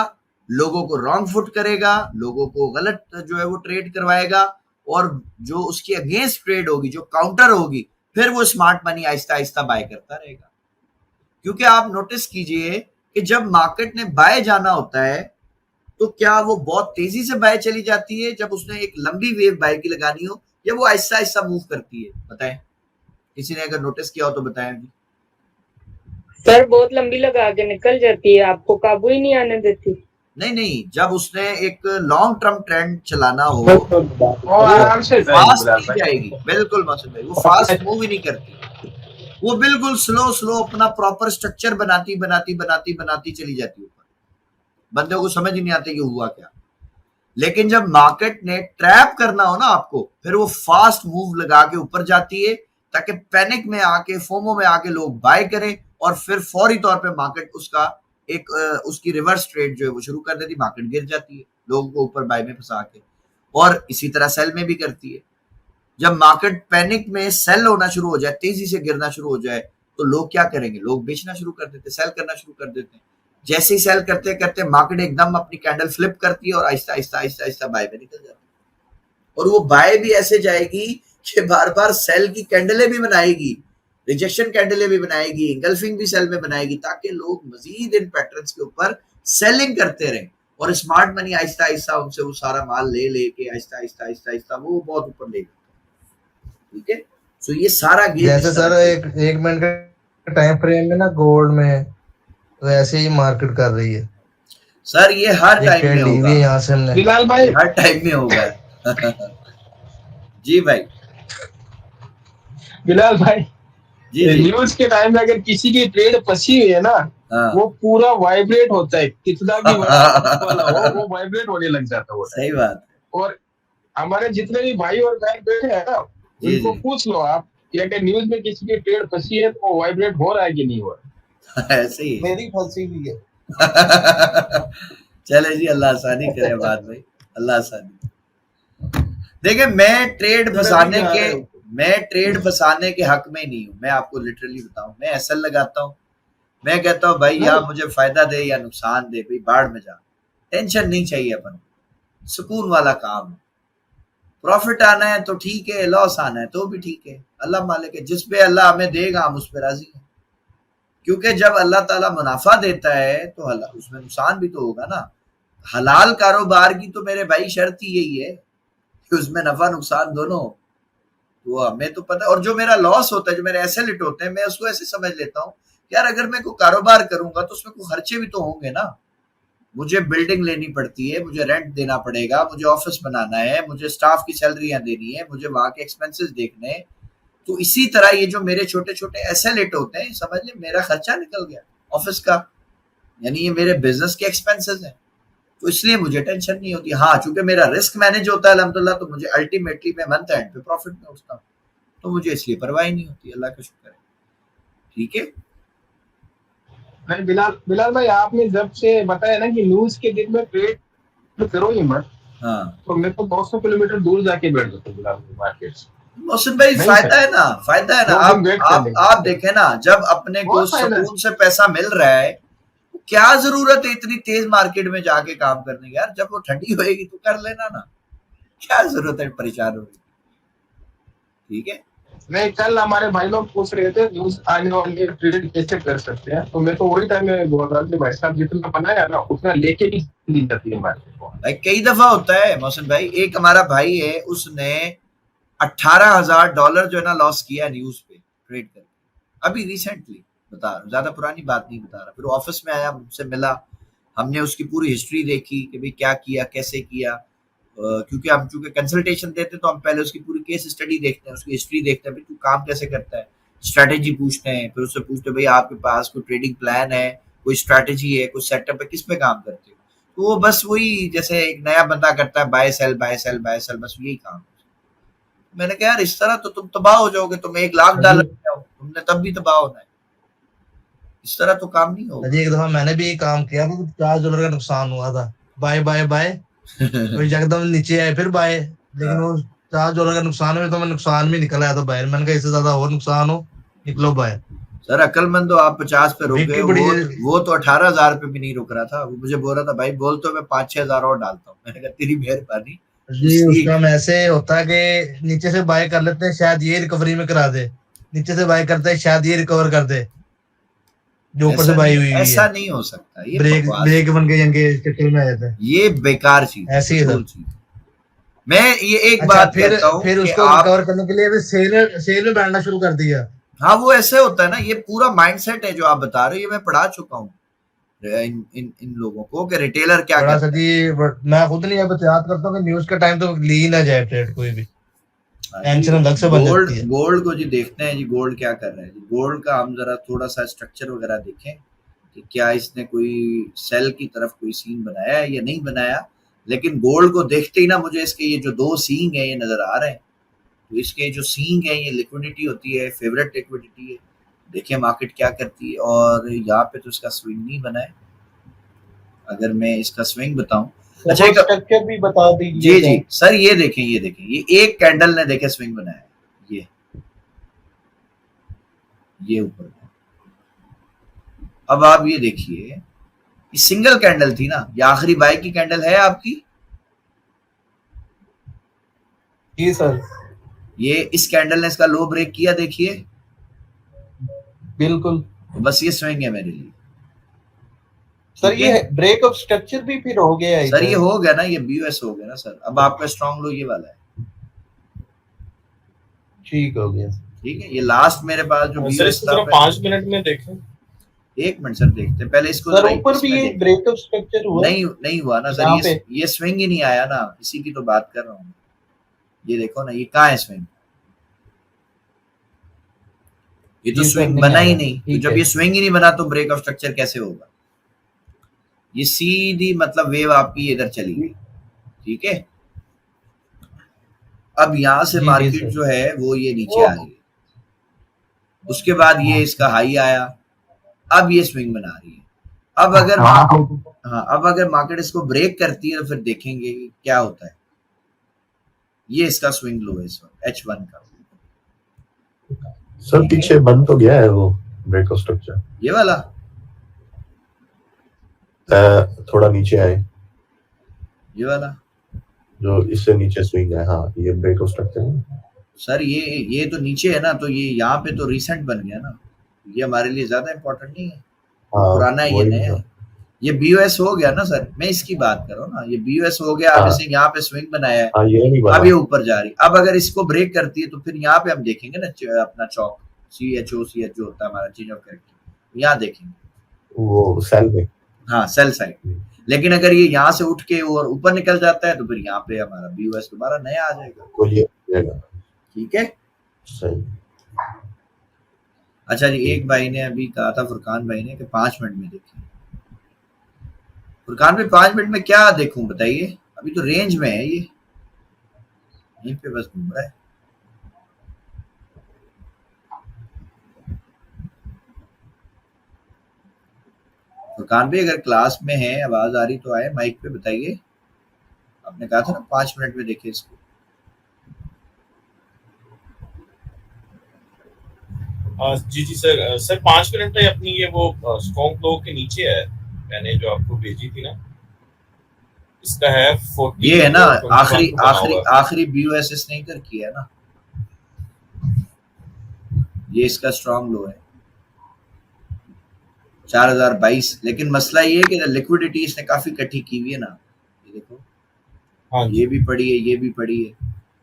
लोगों को रॉन्ग फुट करेगा, लोगों को गलत जो है वो ट्रेड करवाएगा और जो उसकी अगेंस्ट ट्रेड होगी, जो काउंटर होगी, फिर वो smart money Aahista Aahista bye करता रहेगा। क्योंकि आप नोटिस कीजिए कि जब मार्केट ने बाय जाना होता है तो क्या वो बहुत तेजी से बाय चली जाती है जब उसने एक लंबी वेव बाय की लगानी हो, या वो आहिस्ता आहिस्ता मूव करती है? बताएं, किसी ने अगर नोटिस किया हो तो बताएं। सर बहुत लंबी लगा के निकल जाती है, आपको काबू ही नहीं आने देती। नहीं, जब उसने एक लॉन्ग टर्म ट्रेंड चलाना हो वो आराम से फास्ट नहीं जाएगी। बिल्कुल मसूद भाई, वो फास्ट मूव ही नहीं करती, वो बिल्कुल स्लो अपना प्रॉपर स्ट्रक्चर बनाती चली जाती है ऊपर। बंदे को समझ ही नहीं आते कि हुआ क्या। लेकिन जब मार्केट ने ट्रैप करना हो ना आपको, फिर वो फास्ट मूव लगा के ऊपर जाती है ताकि पैनिक में आके, फोमो में आके लोग बाय करें और फिर फौरी तौर पे मार्केट उसका एक उसकी रिवर्स ट्रेड जो है वो शुरू कर देती, मार्केट गिर जाती है लोगों को ऊपर बाय में फंसा के। और इसी तरह सेल में भी करती है। जब मार्केट पैनिक में सेल होना शुरू हो जाए, तेजी से गिरना शुरू हो जाए, तो लोग क्या करेंगे? लोग बेचना शुरू कर देते, सेल करना शुरू कर देते हैं। जैसे ही सेल करते करते मार्केट एकदम अपनी कैंडल फ्लिप करती है और आहिस्ता आहिस्ता बाय में निकल जाती है। और वो बाय भी ऐसे जाएगी कि बार बार सेल की कैंडलें भी बनाएगी, रिजेक्शन कैंडलें भी बनाएगी, इंगल्फिंग भी सेल में बनाएगी, ताकि लोग मजीद इन पैटर्न्स के ऊपर सेलिंग करते रहें और स्मार्ट मनी आहिस्ता आहिस्ता उनसे वो सारा माल ले के आहिस्ता आहिस्ता वो बहुत ऊपर ले जाता है। ठीक है, सो ये सारा गेम जैसे सर एक मिनट का टाइम फ्रेम में ना गोल्ड में तो ऐसे ही मार्केट कर रही है सर। ये हर टाइम में होगा, यहाँ से हमने बिलाल भाई हर टाइम में होगा। जी भाई, बिलाल भाई जी न्यूज के टाइम में अगर किसी की ट्रेड फंसी हुई है ना, वो पूरा वाइब्रेट होता है, कितना भी वाला हो वो वाइब्रेट होने लग जाता है। सही बात। और हमारे जितने भी भाई और बहन बैठे हैं ना, उनको पूछ लो आप कि अगर न्यूज में किसी की ट्रेड फंसी है तो वाइब्रेट हो रहा है कि नहीं हो रहा। ऐसे ही मेरी फंसी हुई है। चले जी, अल्लाह आसानी करे बात भाई, अल्लाह आसानी। देखिए, मैं ट्रेड फंसाने के हक में नहीं हूँ। मैं आपको लिटरली बताऊं, मैं एसएल लगाता हूँ, मैं कहता हूँ भाई या मुझे फायदा दे या नुकसान दे, भाई बाढ़ में जा, टेंशन नहीं चाहिए अपन, सुकून वाला काम है। प्रॉफिट आना है तो ठीक है, लॉस आना है तो भी ठीक है, अल्लाह मालिक है, जिस पे अल्लाह हमें देगा हम उस पर राजी हैं। क्योंकि जब अल्लाह ताला मुनाफा देता है तो उसमें नुकसान भी तो होगा ना। हलाल कारोबार की तो मेरे भाई शर्त ही यही है कि उसमें नफा नुकसान दोनों। तो हमें तो पता है। और जो मेरा लॉस होता है, जो मेरे एसेट होते हैं, मैं उसको ऐसे समझ लेता हूँ यार अगर मैं कोई कारोबार करूंगा तो उसमें कोई खर्चे भी तो होंगे ना। मुझे बिल्डिंग लेनी पड़ती है, मुझे रेंट देना पड़ेगा, मुझे ऑफिस बनाना है, मुझे स्टाफ की सैलरियां देनी है, मुझे वहां के एक्सपेंसेस देखने हैं। तो इसी तरह ये जो मेरे छोटे छोटे एसेट होते हैं, समझ ले मेरा खर्चा निकल गया ऑफिस का, यानी ये मेरे बिजनेस के एक्सपेंसेस हैं। तो इसलिए मुझे टेंशन नहीं होती। हाँ, चूंकि मेरा रिस्क मैनेज होता है अल्हम्दुलिल्लाह, तो मुझे अल्टीमेटली मैं मंथ एंड पे प्रॉफिट में उठता हूँ, तो मुझे इसलिए परवाह नहीं होती। अल्लाह का शुक्र है। ठीक है। नहीं बिलाल भाई, आपने जब से बताया ना कि न्यूज के दिन में ट्रेड करो ही मत, हाँ, तो मैं तो 200 किलोमीटर दूर जाके बैठ जाता हूँ बिलाल मार्केट से। मोहसिन भाई फायदा है ना। आप देखें ना, जब अपने को सुकून से पैसा मिल रहा है, क्या जरूरत है इतनी तेज मार्केट में जाके काम करने की यार। जब वो ठंडी होएगी तो कर लेना ना, क्या जरूरत है परेशान होने की। ठीक है। नहीं, कल हमारे भाई लोग पूछ रहे थे न्यूज आने वाली ट्रेड कैसे कर सकते हैं, तो मैं तो वही टाइम में बोल रहा था भाई साहब जितना बनाया ना उतना लेके भी दी जाती है मार्केट को। भाई कई दफा होता है मोहसिन भाई। एक हमारा भाई है, उसने $18,000 जो है ना लॉस किया न्यूज पे ट्रेड करके। अभी रिसेंटली बता रहा हूँ, ज्यादा पुरानी बात नहीं बता रहा। फिर ऑफिस में आया, मुझसे मिला, हमने उसकी पूरी हिस्ट्री देखी कि भाई क्या किया, कैसे किया। क्योंकि हम चूंकि कंसल्टेशन देते तो हम पहले उसकी पूरी केस स्टडी देखते हैं, उसकी हिस्ट्री देखते हैं, भाई तू काम कैसे करता है, स्ट्रैटेजी पूछते हैं। फिर उससे पूछते हैं भाई आपके पास कोई ट्रेडिंग प्लान है, कोई स्ट्रैटेजी है, कोई सेटअप है, किस पे काम करते हो। तो वो बस वही जैसे एक नया बंदा करता है, buy sell buy sell buy sell, बस यही काम। मैंने कहा यार इस तरह तो तुम तबाह हो जाओगे, तुम $1,00,000 तुमने तब भी तबाह होना है, इस तरह तो काम नहीं होगा। एक दफा मैंने भी काम किया तो $50 का नुकसान हुआ था, बाय बाय बाय तो एकदम नीचे आए फिर बाय, लेकिन वो $50 का नुकसान हुआ तो मैं नुकसान में निकल आया था बाहर। मैंने कहा इससे ज्यादा और नुकसान हो, निकलो बाहर। सर अक्लमंद हो आप, 50 पे रुक गए, वो तो 18,000 पे भी नहीं रुक रहा था। वो मुझे बोल रहा था भाई बोल तो मैं 5-6 हज़ार और डालता हूँ। मैंने कहा तेरी मेहरबानी। जी उसका ऐसे होता है कि नीचे से बाय कर लेते हैं, शायद ये रिकवरी में करा दे, नीचे से बाय करते हैं शायद ये रिकवर कर दे जो ऊपर से बाई हुई है। ऐसा नहीं हो सकता, ये ब्रेक बन के इनके चक्कर में आ जाता है, ये बेकार चीज ऐसी है सर। मैं ये एक बात कहता हूँ, फिर उसको रिकवर करने के लिए सेल में बैठना शुरू कर दिया। हाँ वो ऐसे होता है ना, ये पूरा माइंडसेट है जो आप बता रहे हो, ये मैं पढ़ा चुका हूँ इन लोगों को कि रिटेलर क्या करता है। मैं खुद नहीं अब याद करता हूँ कि न्यूज का टाइम तो ली ना जाए ट्रेड कोई भी, टेंशन अलग से बन जाती है। गोल्ड को जी देखते हैं जी, गोल्ड क्या कर रहा है जी। गोल्ड का हम जरा थोड़ा सा स्ट्रक्चर वगैरह देखें कि क्या इसने कोई सेल की तरफ कोई सीन बनाया है या नहीं बनाया। लेकिन गोल्ड को देखते ही ना मुझे इसके ये जो 2 सींग है ये नजर आ रहे हैं। तो इसके जो सींग है ये लिक्विडिटी होती है, फेवरेट लिक्विडिटी है। देखिए मार्केट क्या करती है, और यहाँ पे तो इसका स्विंग नहीं बना है। अगर मैं इसका स्विंग बताऊं, अच्छा स्ट्रक्चर भी बता दीजिए। जी जी सर, ये देखें ये एक कैंडल ने देखे स्विंग बनाया, ये ऊपर। अब आप ये देखिए, ये सिंगल कैंडल थी ना, ये आखिरी बाय की कैंडल है आपकी। जी सर, ये इस कैंडल ने इसका लो ब्रेक किया, देखिए बिल्कुल। बस ये स्विंग है मेरे लिए सर। ये ब्रेक ऑफ स्ट्रक्चर भी फिर हो गया है सर, ये हो गया ना, ये बीयूएस हो गया ना सर। अब आपका स्ट्रॉन्ग लो ये वाला है, ठीक हो गया। ठीक है, ये लास्ट मेरे पास जो बीयूएस था। 5 मिनट में देखें, 1 मिनट सर देखते हैं पहले इसको। सर ऊपर भी ये ब्रेक ऑफ स्ट्रक्चर हुआ नहीं हुआ ना सर, ये स्विंग ही नहीं आया ना, इसी की तो बात कर रहा हूँ। ये देखो ना, ये कहाँ है स्विंग, ये तो स्विंग बना ही नहीं। तो जब ये स्विंग ही नहीं बना तो ब्रेक ऑफ स्ट्रक्चर कैसे होगा। ये सीधी मतलब वेव आपकी इधर चली गई, ठीक है। अब यहां से मार्केट जो है वो ये नीचे आ रही है, उसके बाद ये इसका हाई आया, अब ये स्विंग बना रही है। अब अगर मार्केट इसको ब्रेक करती है तो फिर देखेंगे क्या होता है। ये इसका स्विंग लो है इस वक्त H1 का। सर पीछे बंद तो गया है वो ब्रेक ऑफ स्ट्रक्चर, ये वाला थोड़ा नीचे आए, ये वाला जो इससे नीचे स्विंग है। हाँ ये ब्रेक ऑफ स्ट्रक्चर है सर। ये तो नीचे है ना, तो ये यहाँ पे तो रिसेंट बन गया ना, ये हमारे लिए ज्यादा इम्पोर्टेंट नहीं है। पुराना है, ये नया है। ये बीओएस हो गया ना सर, मैं इसकी बात कर रहा हूँ ना। ये बीओएस हो गया, अब इसे यहाँ पे स्विंग बनाया है, अब ये ऊपर जा रही। अब अगर इसको ब्रेक करती है तो फिर यहाँ पे हम देखेंगे ना अपना चौक CHO जो होता है हमारा चेंज ऑफ कैरेक्टर, यहाँ देखेंगे वो सेल में। हाँ सेल साइड में। लेकिन अगर ये यहाँ से उठ के और ऊपर निकल जाता है तो फिर यहाँ पे हमारा बीओएस दोबारा नया आ जाएगा। ठीक है सही। अच्छा जी, एक भाई ने अभी कहा था, फुरकान भाई ने, कि 5 मिनट में देखें। फुरकान भाई 5 मिनट में क्या देखूं बताइए, अभी तो रेंज में है, ये यहीं पे बस घूम रहा है। फुरकान भाई अगर क्लास में है, आवाज आ रही तो आए, माइक पे बताइए। आपने कहा था ना 5 मिनट में देखे इसको। जी सर 5 मिनट में अपनी ये वो स्ट्रॉन्ग लो के नीचे है, मैंने जो आपको भेजी थी ना, इसका है 40। ये है ना आखिरी बीओएसएस नहीं कर किया है ना, ये इसका स्ट्रॉन्ग लो है 4022। लेकिन मसला ये है कि लिक्विडिटी इसने काफी इकट्ठी की हुई है ना, ये देखो। हाँ, ये भी पड़ी है, ये भी पड़ी है।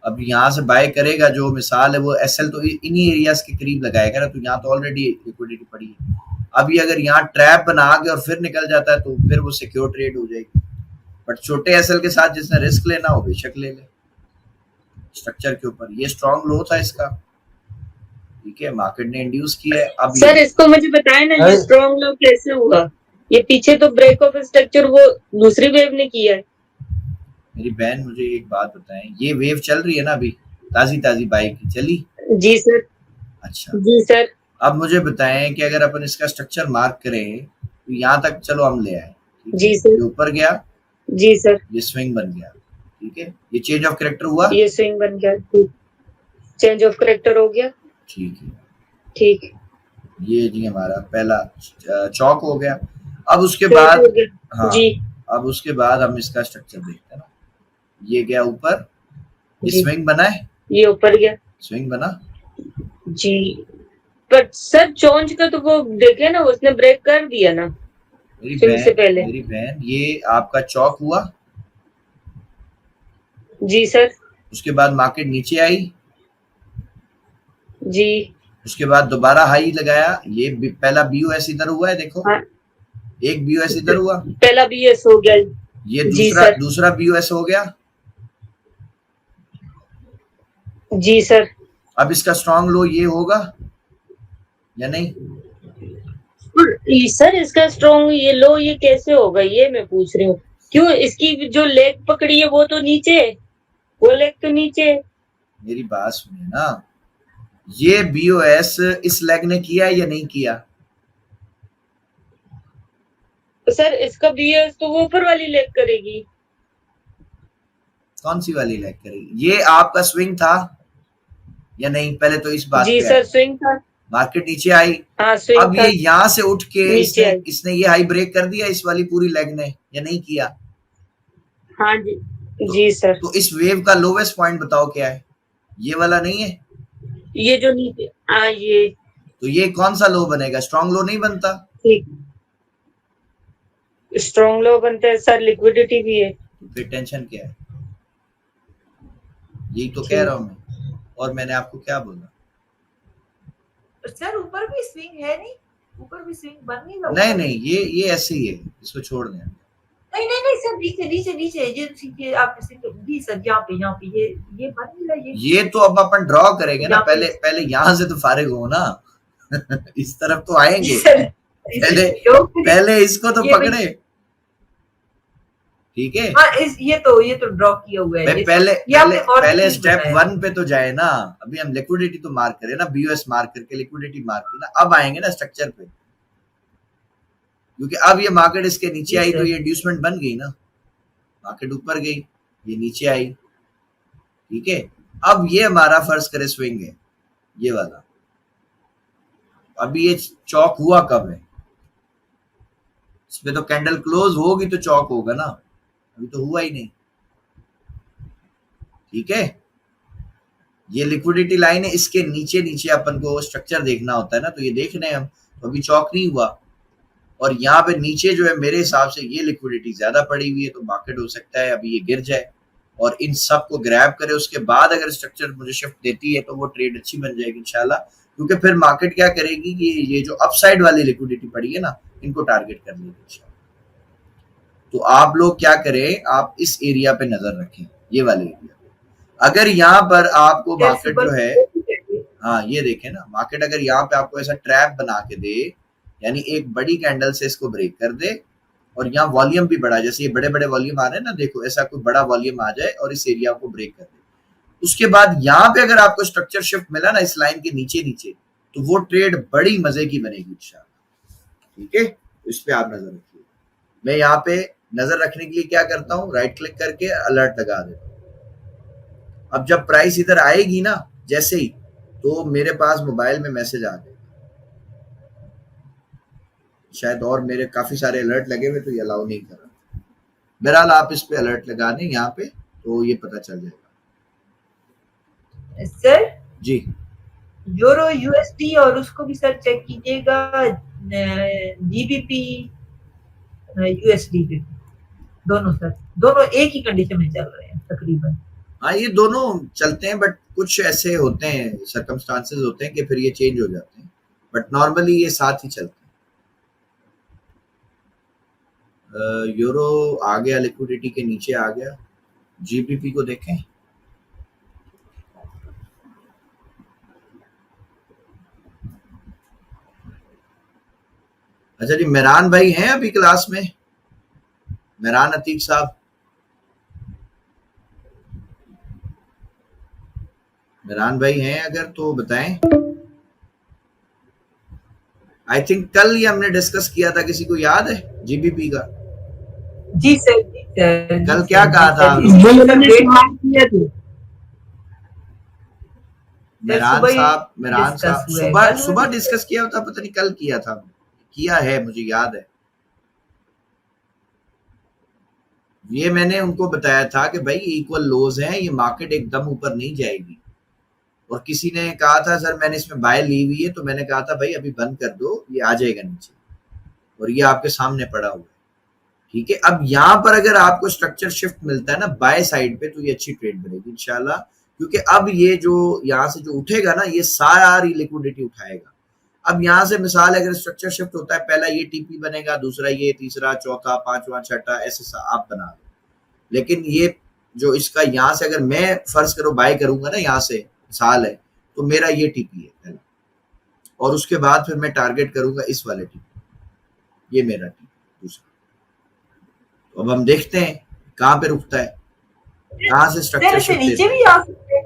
अब यहाँ से बाय करेगा, जो मिसाल है वो एसएल तो इन्हीं एरियाज के करीब लगाएगा ना, तो यहाँ तो ऑलरेडी लिक्विडिटी पड़ी है। अभी अगर यहाँ ट्रैप बना के और फिर निकल जाता है तो फिर वो सिक्योर ट्रेड हो जाएगी। बट छोटे एसएल के साथ जिसने रिस्क लेना हो बेशक ले ले स्ट्रक्चर के ऊपर। ये स्ट्रॉन्ग लो था इसका, ठीक है, मार्केट ने इंड्यूस किया है। अब सर इसको मुझे बताए ना, ये स्ट्रॉन्ग लो कैसे हुआ? ये पीछे तो ब्रेक ऑफ स्ट्रक्चर वो दूसरी वेव ने किया है। मेरी बहन मुझे एक बात बताएं, ये वेव चल रही है ना अभी ताजी बाई की, चली? जी सर। अच्छा जी सर। अब मुझे बताएं कि अगर अपन इसका स्ट्रक्चर मार्क करें तो यहाँ तक चलो हम ले आए, जी सर। ऊपर गया, जी सर, ये स्विंग बन गया, ठीक है, ये चेंज ऑफ कैरेक्टर हुआ, ये स्विंग बन गया, चेंज ऑफ कैरेक्टर हो गया, ठीक है, ठीक, ये जी हमारा पहला चौक हो गया। अब उसके बाद हाँ जी, अब उसके बाद हम इसका स्ट्रक्चर देखते हैं ना, ये गया ऊपर, ये स्विंग बना है, ये ऊपर गया, स्विंग बना जी। बट सर चोंज का तो वो देखे ना, उसने ब्रेक कर दिया ना से पहले। मेरी बहन ये आपका चौक हुआ, जी सर। उसके बाद मार्केट नीचे आई, जी, उसके बाद दोबारा हाई लगाया, ये पहला बीओएस इधर हुआ है, देखो हाँ। एक बीओएस इधर हुआ, पहला बीओएस हो गया, ये दूसरा बीओएस हो गया, जी सर। अब इसका स्ट्रॉन्ग लो ये होगा या नहीं? सर इसका स्ट्रॉन्ग ये लो ये कैसे होगा, ये मैं पूछ रही हूँ। क्यों इसकी जो लेग पकड़ी है वो तो नीचे है, वो लेग तो नीचे है। मेरी बात सुनिए ना, ये बीओएस इस लेग ने किया या नहीं किया? सर इसका बीओएस तो वो ऊपर वाली लेग करेगी। कौन सी वाली लेग करेगी? ये आपका स्विंग था या नहीं? पहले तो इस बात जी सर स्विंग था, मार्केट नीचे आई, हाँ, अब ये यहाँ से उठ के इसने ये हाई ब्रेक कर दिया इस वाली पूरी लेग ने या नहीं किया? हाँ जी, जी सर। तो इस वेव का लोवेस्ट पॉइंट बताओ क्या है? ये वाला नहीं है, ये जो नीचे ये, तो ये कौन सा लो बनेगा? स्ट्रॉन्ग लो नहीं बनता। ठीक, स्ट्रॉन्ग लो बनता है सर, लिक्विडिटी भी है, तो फिर टेंशन क्या है? यही तो कह रहा हूँ मैं, और मैंने आपको क्या बोला? सर ऊपर भी स्विंग है नहीं, ऊपर भी स्विंग बन नहीं रहा। नहीं ये ऐसे ही है, इसको छोड़ दें। नहीं सर, नीचे ये आप जी सर, यहाँ पे ये बन नहीं रहा। ये तो अब अपन ड्रॉ करेंगे ना, पहले यहाँ से तो फारिग हो ना इस तरफ तो आएंगे, पहले इसको तो पकड़े, ठीक है। हाँ, ये तो ड्रॉ किया हुआ है। पहले स्टेप 1 पे तो जाए ना, अभी हम लिक्विडिटी तो मार्क करें ना, बीओएस मार्क करके लिक्विडिटी मार्क की ना, अब आएंगे ना स्ट्रक्चर पे, क्योंकि अब ये मार्केट इसके नीचे आई तो ये इंड्यूसमेंट बन गई ना, मार्केट ऊपर गई, ये नीचे आई, ठीक है। अब ये हमारा फर्ज करे स्विंग है ये वाला, अभी ये चौक हुआ कब है? इसमें तो कैंडल क्लोज होगी तो चौक होगा ना, अभी तो हुआ ही नहीं, ठीक है। ये लिक्विडिटी लाइन है, इसके नीचे अपन को स्ट्रक्चर देखना होता है ना, तो ये देख रहे हैं हम, तो अभी चौक नहीं हुआ, और यहाँ पे नीचे जो है मेरे हिसाब से ये लिक्विडिटी ज्यादा पड़ी हुई है, तो मार्केट हो सकता है अभी ये गिर जाए और इन सब को ग्रैब करे, उसके बाद अगर स्ट्रक्चर मुझे शिफ्ट देती है तो वो ट्रेड अच्छी बन जाएगी इंशाल्लाह, क्योंकि फिर मार्केट क्या करेगी कि ये जो अपसाइड वाली लिक्विडिटी पड़ी है ना, इनको टारगेट कर लेगी इंशाल्लाह। तो आप लोग क्या करें, आप इस एरिया पे नजर रखें, ये वाले एरिया पे। अगर यहाँ पर आपको मार्केट जो है, हाँ ये देखें ना, मार्केट अगर यहाँ पे आपको ऐसा ट्रैप बना के दे, यानी एक बड़ी कैंडल से इसको ब्रेक कर दे, और यहाँ वॉल्यूम भी बड़ा, जैसे ये बड़े बड़े वॉल्यूम आ रहे हैं ना, देखो ऐसा कोई बड़ा वॉल्यूम आ जाए और इस एरिया को ब्रेक कर दे, उसके बाद यहाँ पे अगर आपको स्ट्रक्चर शिफ्ट मिला ना इस लाइन के नीचे, तो वो ट्रेड बड़ी मजे की बनेगी इंशाल्लाह, ठीक है। तो इस पे आप नजर रखिए। मैं यहाँ पे नजर रखने के लिए क्या करता हूँ, राइट क्लिक करके अलर्ट लगा देता हूँ। अब जब प्राइस इधर आएगी ना जैसे ही, तो मेरे पास मोबाइल में मैसेज आ जाएगा शायद, और मेरे काफी सारे अलर्ट लगे हुए तो ये अलाउ नहीं कर रहा। बहरहाल आप इस पे अलर्ट लगा दें यहाँ पे, तो ये पता चल जाएगा। सर जी, यूरो यूएसडी और उसको भी सर चेक कीजिएगा, जीबीपी यूएसडी पे, दोनों सर, दोनों एक ही कंडीशन में चल रहे हैं तकरीबन। हाँ, ये दोनों चलते हैं, बट कुछ ऐसे होते हैं, सर्कमस्टांसेस होते हैं कि फिर ये चेंज हो जाते हैं, बट नॉर्मली ये साथ ही चलते हैं। यूरो आ गया, लिक्विडिटी के नीचे आ गया। जीबीपी को देखें, अच्छा जी, मेहरान भाई हैं अभी क्लास में? मेहरान अतीक साहब, मेहरान भाई हैं अगर तो बताएं। आई थिंक कल ही हमने डिस्कस किया था, किसी को याद है जीबीपी का? जी सर, जी सर। कल क्या कहा था? मेहरान साहब सुबह डिस्कस किया था, पता नहीं कल किया था, किया है, मुझे याद है। ये मैंने उनको बताया था कि भाई इक्वल लोज हैं, ये मार्केट एकदम ऊपर नहीं जाएगी। और किसी ने कहा था सर मैंने इसमें बाय ली हुई है, तो मैंने कहा था भाई अभी बंद कर दो, ये आ जाएगा नीचे, और ये आपके सामने पड़ा हुआ है, ठीक है। अब यहाँ पर अगर आपको स्ट्रक्चर शिफ्ट मिलता है ना बाय साइड पे, तो ये अच्छी ट्रेड बनेगी इंशाल्लाह, क्योंकि अब ये जो यहाँ से जो उठेगा ना, ये सारी लिक्विडिटी उठाएगा। अब यहाँ से मिसाल अगर स्ट्रक्चर शिफ्ट होता है, पहला ये टीपी बनेगा, दूसरा ये, तीसरा, चौथा, पांचवा, छठा, ऐसे आप बना लो। लेकिन ये जो इसका यहाँ से अगर मैं फर्ज करो बाय करूंगा ना, यहाँ से मिसाल है, तो मेरा ये टीपी है पहला, और उसके बाद फिर मैं टारगेट करूंगा इस वाले टीपी, ये मेरा टीपी दूसरा। तो अब हम देखते हैं कहाँ पे रुकता है, कहाँ से स्ट्रक्चर शिफ्ट नीचे भी आ सकते हैं।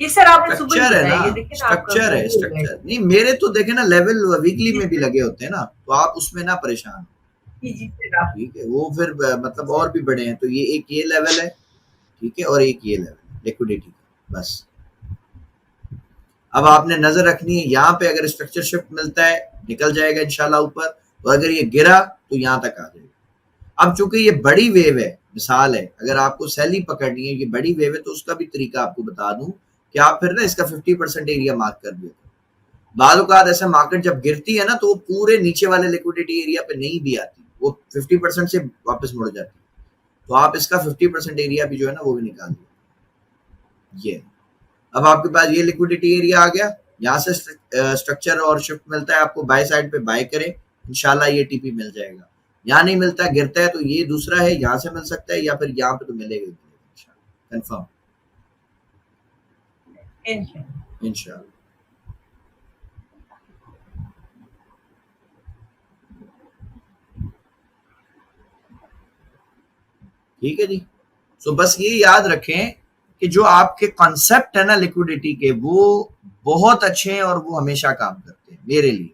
ये सर आपने स्ट्रक्चर है ना, स्ट्रक्चर है, स्ट्रक्चर नहीं मेरे तो देखे ना, लेवल वीकली में भी लगे होते हैं ना, तो आप उसमें ना परेशान, ठीक है। वो फिर मतलब और भी बड़े हैं, तो ये एक ये लेवल है, ठीक है, और एक ये लेवल लिक्विडिटी का, बस। अब आपने नजर रखनी है, यहाँ पे अगर स्ट्रक्चर शिफ्ट मिलता है निकल जाएगा इंशाल्लाह ऊपर, और अगर ये गिरा तो यहाँ तक आ जाएगा। अब चूंकि ये बड़ी वेव है, मिसाल है, अगर आपको सैली पकड़नी है, ये बड़ी वेव है, तो उसका भी तरीका आपको बता दूं कि आप फिर ना इसका 50% एरिया मार्क कर दिया। बालूकात ऐसा मार्केट जब गिरती है ना, तो वो पूरे नीचे वाले लिक्विडिटी एरिया पे नहीं भी आती, वो 50% से वापस मुड़ जाती, तो आप इसका 50% एरिया भी जो है ना वो भी निकाल दिया। ये अब आपके पास ये लिक्विडिटी एरिया आ गया, यहाँ से स्ट्रक्चर और शिफ्ट मिलता है आपको बाय साइड पे, बाय करें इंशाल्लाह ये टीपी मिल जाएगा। यहाँ नहीं मिलता, गिरता है, तो ये दूसरा है, यहाँ से मिल सकता है, या फिर यहाँ पे तो मिलेगा कंफर्म इंशाल्लाह। ठीक है जी। सो बस ये याद रखें कि जो आपके कॉन्सेप्ट है ना लिक्विडिटी के, वो बहुत अच्छे हैं और वो हमेशा काम करते हैं मेरे लिए,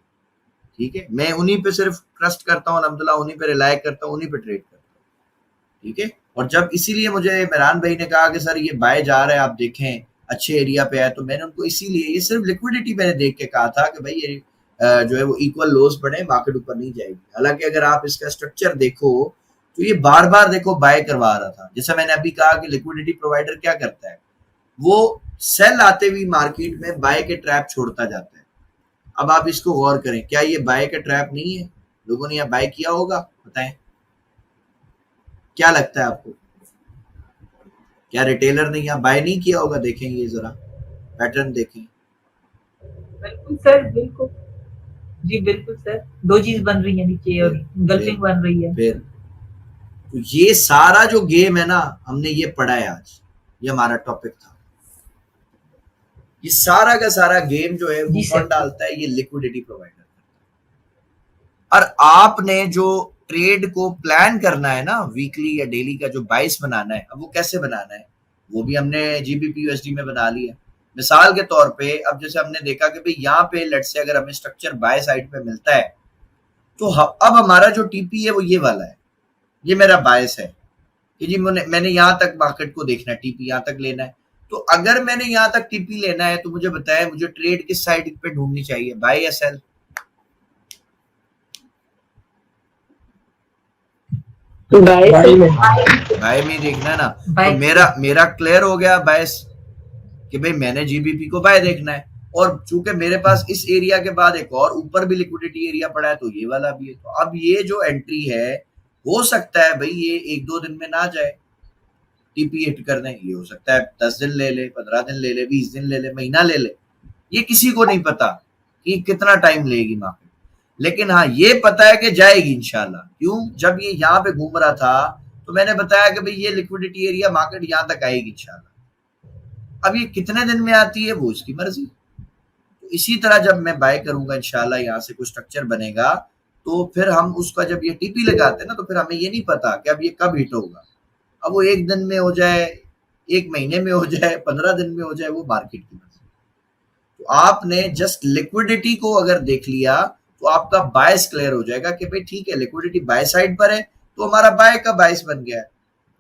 ठीक है। मैं उन्हीं पे सिर्फ ट्रस्ट करता हूँ अल्हम्दुलिल्लाह, उन्हीं पे रिलाय करता हूँ, उन्हीं पे ट्रेड करता हूँ, ठीक है। और जब इसीलिए मुझे मेहरान भाई ने कहा कि सर ये बाय जा रहा है, आप देखें अच्छे एरिया पे है, तो मैंने उनको इसीलिए, ये सिर्फ लिक्विडिटी मैंने देख के कहा था कि भाई ये जो है वो इक्वल लोज बने, मार्केट ऊपर नहीं जाएगी। हालांकि अगर आप इसका स्ट्रक्चर देखो तो ये बार बार देखो बाय करवा रहा था। जैसा मैंने अभी कहा कि लिक्विडिटी प्रोवाइडर क्या करता है, वो सेल आते हुए मार्केट में बाय के ट्रैप छोड़ता जाता है। अब आप इसको गौर करें, क्या ये बाय का ट्रैप नहीं है? लोगों ने यहाँ बाय किया होगा, बताएं क्या लगता है आपको? क्या रिटेलर ने यहाँ बाय नहीं किया होगा? देखेंगे ये जरा पैटर्न देखें। बिल्कुल सर, बिल्कुल जी, बिल्कुल सर। दो चीज बन रही है नीचे और गल्फिंग बन रही है। फिर तो ये सारा जो गेम है ना, हमने ये पढ़ा है आज, ये हमारा टॉपिक था। ये सारा का सारा गेम जो है वो कौन डालता है? ये लिक्विडिटी प्रोवाइडर। और आपने जो ट्रेड को प्लान करना है ना, वीकली या डेली का जो बाइस बनाना है, अब वो कैसे बनाना है वो भी हमने जीबीपी यूएसडी में बना लिया। मिसाल के तौर पे अब जैसे हमने देखा कि भाई यहाँ पे लेट्स से अगर हमें स्ट्रक्चर बाय साइड पे मिलता है, तो अब हमारा जो टीपी है वो ये वाला है, ये मेरा बायस है कि जी मैंने यहाँ तक मार्केट को देखना है, टीपी यहाँ तक लेना है। तो अगर मैंने यहाँ तक टीपी लेना है तो मुझे बताएं मुझे ट्रेड किस साइड पे ढूंढनी चाहिए, बाय या सेल? बाय में देखना है ना। तो मेरा क्लियर हो गया बायस कि भाई मैंने जीबीपी को बाय देखना है, और चूंकि मेरे पास इस एरिया के बाद एक और ऊपर भी लिक्विडिटी एरिया पड़ा है, तो ये वाला भी है। तो अब ये जो एंट्री है, हो सकता है भाई ये 1-2 दिन में ना जाए, टीपी हिट कर दें, ये हो सकता है 10 दिन ले ले, 15 दिन ले ले, 20 दिन ले ले, महीना ले ले, ये किसी को नहीं पता कि कितना टाइम लेगी मार्केट। लेकिन हाँ ये पता है कि जाएगी इंशाल्लाह। क्यों? जब ये यहाँ पे घूम रहा था तो मैंने बताया कि भाई ये लिक्विडिटी एरिया मार्केट यहाँ तक आएगी इंशाल्लाह। अब ये कितने दिन में आती है वो इसकी मर्जी। तो इसी तरह जब मैं बाय करूंगा इंशाल्लाह, यहाँ से कुछ स्ट्रक्चर बनेगा तो फिर हम उसका जब ये टीपी लगाते हैं ना, तो फिर हमें ये नहीं पता कि अब ये कब हिट होगा। अब वो 1 दिन में हो जाए, 1 महीने में हो जाए, 15 दिन में हो जाए, वो मार्केट की मर्जी। तो आपने जस्ट लिक्विडिटी को अगर देख लिया तो आपका बायस क्लियर हो जाएगा कि भाई ठीक है लिक्विडिटी बाय साइड पर है तो हमारा बाय का बायस बन गया है।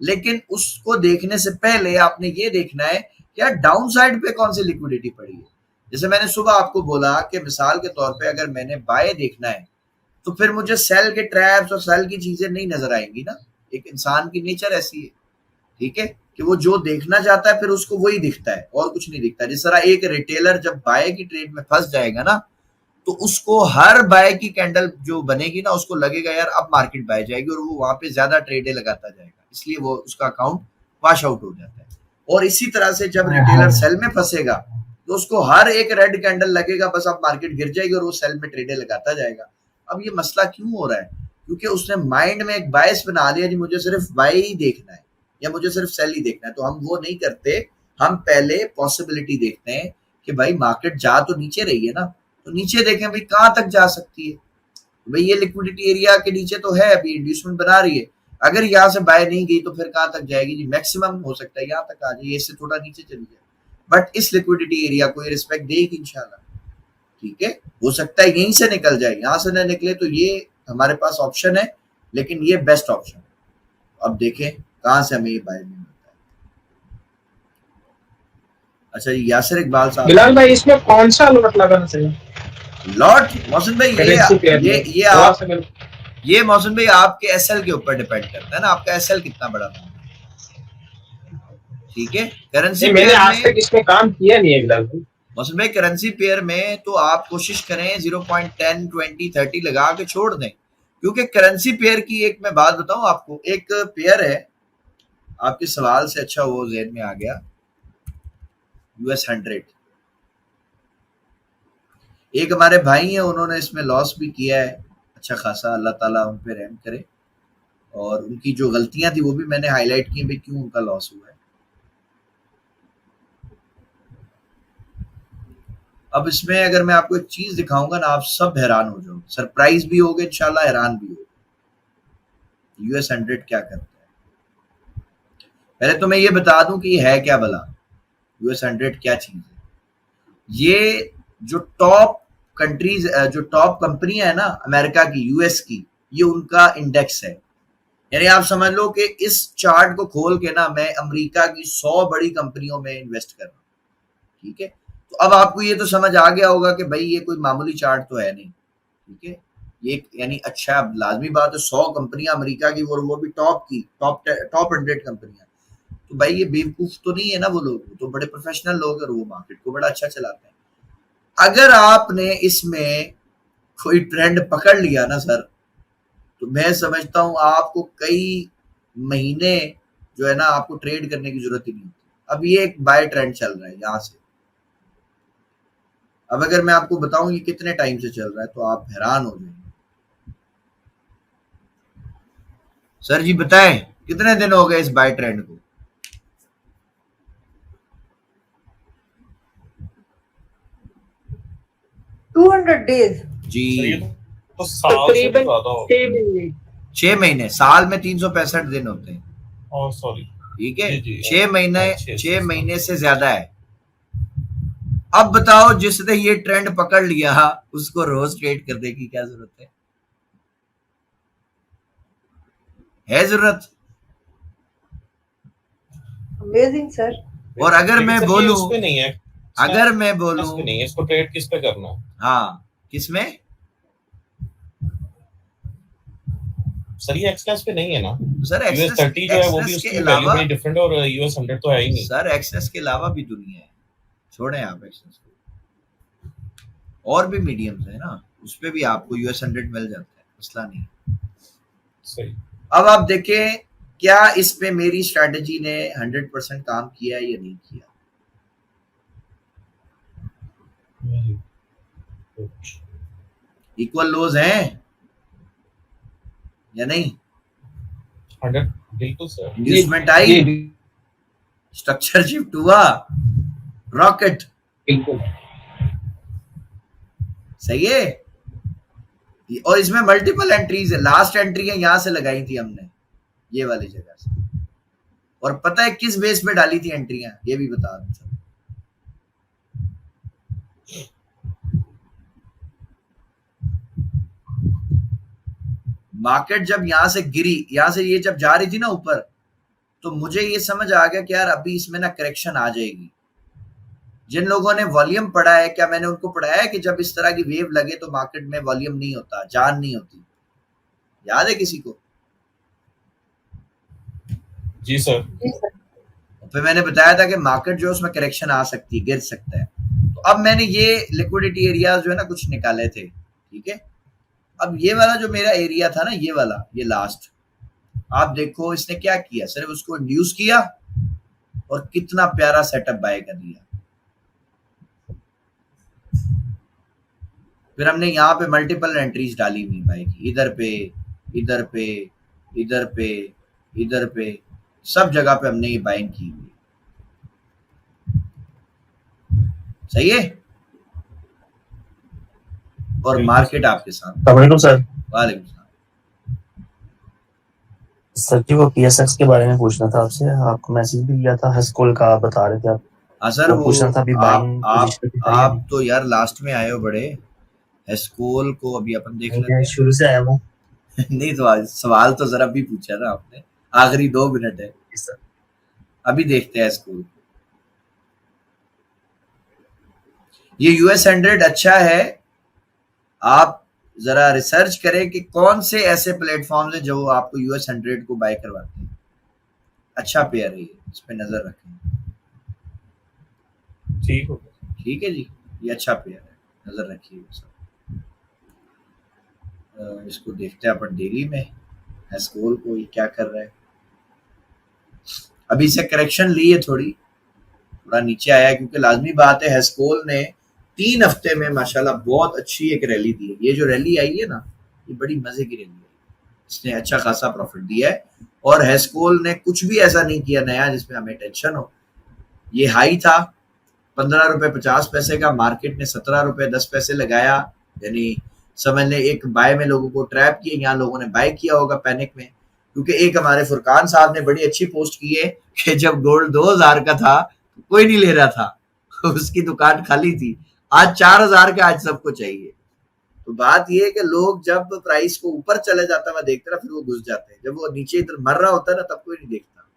लेकिन उसको देखने से पहले आपने ये देखना है कि यार डाउन साइड पे कौन सी लिक्विडिटी पड़ी है। जैसे मैंने सुबह आपको बोला कि मिसाल के तौर पे अगर मैंने बाय देखना है तो फिर मुझे सेल के ट्रैप्स और सेल की चीजें नहीं नजर आएंगी ना। एक इंसान की नेचर ऐसी है, ठीक है, कि वो जो देखना चाहता है फिर उसको वही दिखता है और कुछ नहीं दिखता। जिस तरह एक रिटेलर जब बाय की ट्रेड में फंस जाएगा ना, तो उसको हर बाय की कैंडल जो बनेगी ना, उसको लगेगा यार अब मार्केट बाय जाएगी, और वो वहां पे ज्यादा ट्रेडें लगाता जाएगा, इसलिए वो उसका अकाउंट वॉश आउट हो जाता है। और इसी तरह से जब रिटेलर सेल में फंसेगा तो उसको हर एक रेड कैंडल लगेगा, बस अब मार्केट गिर जाएगी, और वो सेल में ट्रेडें लगाता जाएगा। अब ये मसला क्यों हो रहा है? क्योंकि उसने माइंड में एक बायस बना लिया कि मुझे सिर्फ बाय ही देखना है या मुझे सिर्फ सेल ही देखना है। तो हम वो नहीं करते, हम पहले पॉसिबिलिटी देखते हैं कि भाई मार्केट जा तो नीचे रही है ना, तो नीचे देखें भाई कहाँ तक जा सकती है। भाई ये लिक्विडिटी एरिया के नीचे तो है, अभी इंड्यूसमेंट बना रही है, अगर यहाँ से बाय नहीं गई तो फिर कहाँ तक जाएगी जी? मैक्सिमम हो सकता है यहाँ तक आ जाए, इससे थोड़ा नीचे चली जाए, बट इस लिक्विडिटी एरिया को ये रिस्पेक्ट देगी इंशाल्लाह। ठीक है, हो सकता है यहीं से निकल जाए, यहाँ से न निकले तो ये हमारे पास ऑप्शन है, लेकिन ये बेस्ट ऑप्शन। अब देखें कहाँ से हमें ये बाय मिलता है। अच्छा यासिर इकबाल साहब, बिलाल भाई इसमें कौन सा लॉट लगाना चाहिए? लॉट मोहसिन भाई ये मोहसिन भाई आपके एसएल के ऊपर डिपेंड करता है ना, आपका एसएल कितना बड़ा था। ठीक है, करेंसी मैंने आज तक इसमें काम किया नहीं है बिलाल भाई। मोहसिन भाई करेंसी पेयर में तो आप कोशिश करें 0.10, 20, 30 लगा के छोड़ दें, क्योंकि करेंसी पेयर की एक मैं बात बताऊं आपको, एक पेयर है आपके सवाल से अच्छा वो ज़हन में आ गया, US 100। एक हमारे भाई हैं, उन्होंने इसमें लॉस भी किया है अच्छा खासा, अल्लाह ताला उन पे रहम करे, और उनकी जो गलतियां थी वो भी मैंने हाईलाइट की भाई क्यों उनका लॉस हुआ है। अब इसमें अगर मैं आपको एक चीज दिखाऊंगा ना, आप सब हैरान हो जाओगे, सरप्राइज भी होगे इंशाल्लाह, हैरान भी होगे। US 100 क्या करता है? पहले तो मैं ये बता दूं कि ये है क्या भला, US 100 क्या चीज है। ये जो टॉप कंट्रीज, जो टॉप कंपनियां है ना अमेरिका की, US की, ये उनका इंडेक्स है। यानी आप समझ लो कि इस चार्ट को खोल के ना मैं अमेरिका की 100 बड़ी कंपनियों में इन्वेस्ट कर रहा हूँ। ठीक है, तो अब आपको ये तो समझ आ गया होगा कि भाई ये कोई मामूली चार्ट तो है नहीं। ठीक है, ये यानी अच्छा लाजमी बात है 100 कंपनियां अमेरिका की, वो भी टॉप की, टॉप 100 कंपनियां, तो भाई ये बेवकूफ तो नहीं है ना वो लोग, तो बड़े प्रोफेशनल लोग और वो मार्केट को बड़ा अच्छा चलाते हैं। अगर आपने इसमें कोई ट्रेंड पकड़ लिया ना सर, तो मैं समझता हूं आपको कई महीने जो है ना आपको ट्रेड करने की जरूरत ही नहीं होती। अब ये एक बाय ट्रेंड चल रहा है यहां से, अब अगर मैं आपको बताऊं ये कितने टाइम से चल रहा है तो आप हैरान हो जाएंगे। सर जी बताएं कितने दिन हो गए इस बाय ट्रेंड को? डेज जी, तो साल से भी ज्यादा हो गया। 6 महीने, साल में 365 दिन होते हैं। और सॉरी, ठीक है, जी, 6 महीने, 6 महीने से ज्यादा है। अब बताओ जिसने ये ट्रेंड पकड़ लिया उसको रोज ट्रेड करने की क्या जरूरत है जरूरत? Amazing sir. और अगर मैं बोलूं, नहीं है, अगर मैं बोलूं नहीं है, इसको ट्रेड किस पे करना है? हाँ किसमें सर? ये एक्सेस पे नहीं है ना सर, US 30 जो है वो भी उसकी वैल्यू बड़ी डिफरेंट है, और US 100 तो है ही नहीं सर। एक्सेस के अलावा भी दुनिया है, छोड़ें आप एक्सेस को, और भी मीडियम्स है ना, उस पे भी आपको US 100 मिल जाता है, मसला नहीं। सही। अब आप देखें क्या इस पे मेरी स्ट्रैटेजी ने 100% काम किया या नहीं किया? इक्वल लोज हैं या नहीं? 100 बिल्कुल सर। इंड्यूसमेंट आई, स्ट्रक्चर शिफ्ट हुआ, रॉकेट। बिल्कुल सही है। और इसमें मल्टीपल एंट्रीज है। लास्ट एंट्री है यहां से लगाई थी हमने, ये वाली जगह से। और पता है किस बेस पे डाली थी एंट्रियां, ये भी बता दूं। मार्केट जब यहां से गिरी, यहां से ये जब जा रही थी ना ऊपर, तो मुझे ये समझ आ गया कि यार अभी इसमें ना करेक्शन आ जाएगी। जिन लोगों ने वॉल्यूम पढ़ा है, क्या मैंने उनको पढ़ाया है कि जब इस तरह की वेव लगे तो मार्केट में वॉल्यूम नहीं होता, जान नहीं होती? याद है किसी को? जी सर। फिर मैंने बताया था कि मार्केट जो है उसमें करेक्शन आ सकती है, गिर सकता है। तो अब मैंने ये लिक्विडिटी एरियाज जो है ना कुछ निकाले थे, ठीक है। अब ये वाला जो मेरा एरिया था ना, ये वाला, ये लास्ट, आप देखो इसने क्या किया, सिर्फ उसको इंड्यूस किया और कितना प्यारा सेटअप बाय कर दिया। फिर हमने यहाँ पे मल्टीपल एंट्रीज डाली हुई बाय की, इधर पे, इधर पे, इधर पे, इधर पे, सब जगह पे हमने ये बाइंग की हुई। सही है। और मार्केट आपके साथ। वालेकुम सर। वालेकुम सलाम। सर जी वो PSX के बारे में पूछना था आपसे, आपको मैसेज भी किया था, हेस्कोल का आप बता रहे थे आप। हाँ सर, वो पूछना था अभी आप तो यार लास्ट में आए हो बड़े। हेस्कोल को अभी अपन देख लेते हैं। शुरू से आया हूँ। नहीं तो आज सवाल तो जरा भी पूछा ना आपने, आखिरी 2 मिनट है। अभी देखते हैं हेस्कोल। ये US 100 अच्छा है। आप जरा रिसर्च करें कि कौन से ऐसे प्लेटफॉर्म्स हैं जो आपको US 100 को बाय करवाते हैं। अच्छा पेयर है ये, इस पे नजर रखें। ठीक है जी, ये अच्छा पेयर है, नजर रखिए। इसको देखते हैं अपन डेली में, हेस्कोल को ये क्या कर रहा है। अभी से करेक्शन ली है, थोड़ा नीचे आया है, क्योंकि लाजमी बात है हेस्कोल ने 3 हफ्ते में माशाल्लाह बहुत अच्छी एक रैली दी है। ये जो रैली आई है ना, ये बड़ी मजे की रैली है, इसने अच्छा खासा प्रॉफिट दिया है। और हेस्कोल ने कुछ भी ऐसा नहीं किया नया जिसमें हमें टेंशन हो। ये हाई था 15 रुपए 50 पैसे का, मार्केट ने 17 रुपए 10 पैसे लगाया, यानी समझ लें एक बाय में लोगों को ट्रैप किया। यहाँ लोगों ने बाय किया होगा पैनिक में, क्योंकि एक हमारे फुरकान साहब ने बड़ी अच्छी पोस्ट की है कि जब गोल्ड 2000 का था तो कोई नहीं ले रहा था, उसकी दुकान खाली थी। आज 4000 का आज सबको चाहिए। तो बात ये है कि लोग जब प्राइस को ऊपर चले जाता है देखते ना, फिर वो घुस जाते हैं। जब वो नीचे इधर मर रहा होता है ना, तब कोई नहीं देखता।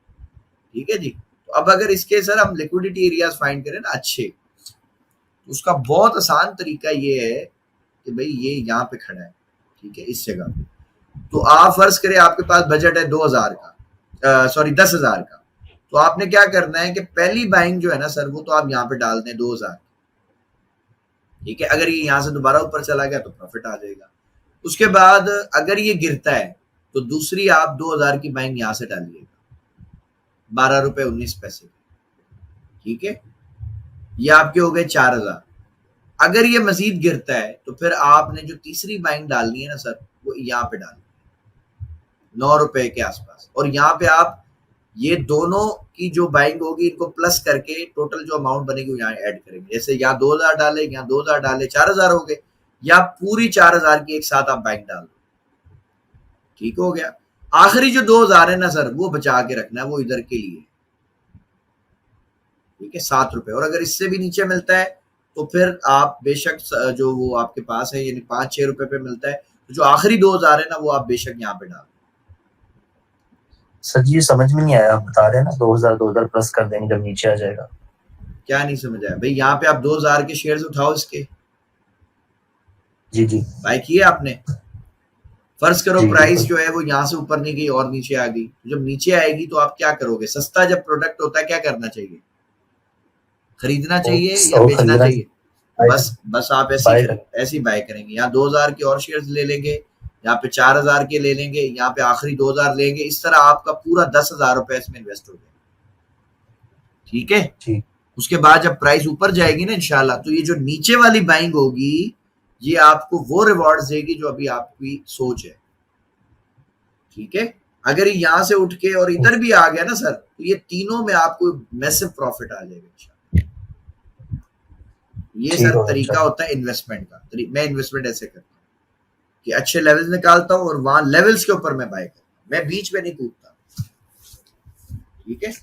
ठीक है जी। तो अब अगर इसके सर हम लिक्विडिटी एरियाज फाइंड करें ना अच्छे, उसका बहुत आसान तरीका ये है कि भाई ये यहाँ पे खड़ा है, ठीक है, इस जगह पे। तो आप फर्ज करें आपके पास बजट है 2000 का, सॉरी 10,000 का। तो आपने क्या करना है कि पहली बाइंग जो है ना सर, वो तो आप यहाँ पे डाल दें 2000, ठीक है। अगर ये यहाँ से दोबारा ऊपर चला गया तो प्रॉफिट आ जाएगा। उसके बाद अगर ये गिरता है तो दूसरी आप 2000 की बाइंग यहाँ से डालिएगा, 12 रुपए 19 पैसे, ठीक है। ये आपके हो गए 4000। अगर ये मजीद गिरता है तो फिर आपने जो तीसरी बाइंग डालनी है ना सर, वो यहाँ पे डालनी है 9 रुपए के आसपास। और यहाँ पे आप ये दोनों की जो बाइंग होगी इनको प्लस करके टोटल जो अमाउंट बनेगी वो यहाँ ऐड करेंगे। जैसे यहाँ 2000 डाले, यहाँ 2000 डाले, 4000 हो गए, या पूरी 4000 की एक साथ आप बाइंग डाल दो, ठीक हो गया। आखिरी जो 2000 है ना सर, वो बचा के रखना है, वो इधर के लिए, ठीक है, 7 रुपए। और अगर इससे भी नीचे मिलता है तो फिर आप बेशक जो वो आपके पास है, यानी 5-6 रुपए पे मिलता है, तो जो आखिरी 2000 है ना, वो आप बेशक यहाँ पे डाल। सर जी समझ में नहीं आया, आप बता रहे हैं ना 2000 प्लस कर देंगे जब नीचे आ जाएगा। क्या नहीं समझ आया भाई? यहाँ पे आप 2000 के शेयर्स उठाओ इसके। जी बाय किए आपने। फर्ज करो प्राइस जो है वो यहाँ से ऊपर नहीं गई और नीचे आ गई, जब नीचे आएगी तो आप क्या करोगे? सस्ता जब प्रोडक्ट होता है क्या करना चाहिए? खरीदना चाहिए या बेचना चाहिए? बस आप ऐसी बाय करेंगे। यहाँ 2000 के और शेयर्स ले लेंगे, यहाँ पे 4,000 के ले लेंगे, यहाँ पे आखिरी 2,000 लेंगे, इस तरह आपका पूरा 10,000 रुपए इसमें इन्वेस्ट हो जाएगा। ठीक है, ठीक। उसके बाद जब प्राइस ऊपर जाएगी ना इंशाल्लाह, तो ये जो नीचे वाली बाइंग होगी ये आपको वो रिवॉर्ड देगी जो अभी आपकी सोच है। ठीक है, अगर ये यहाँ से उठ के और इधर भी आ गया ना सर, तो ये तीनों में आपको मैसिव प्रॉफिट आ जाएगा इंशाल्लाह। ये सर तरीका होता है इन्वेस्टमेंट का। मैं इन्वेस्टमेंट ऐसे करता हूँ कि अच्छे लेवल्स निकालता हूँ और वहां लेवल्स के ऊपर मैं बाय करता हूँ, मैं बीच में नहीं कूदता। ठीक है।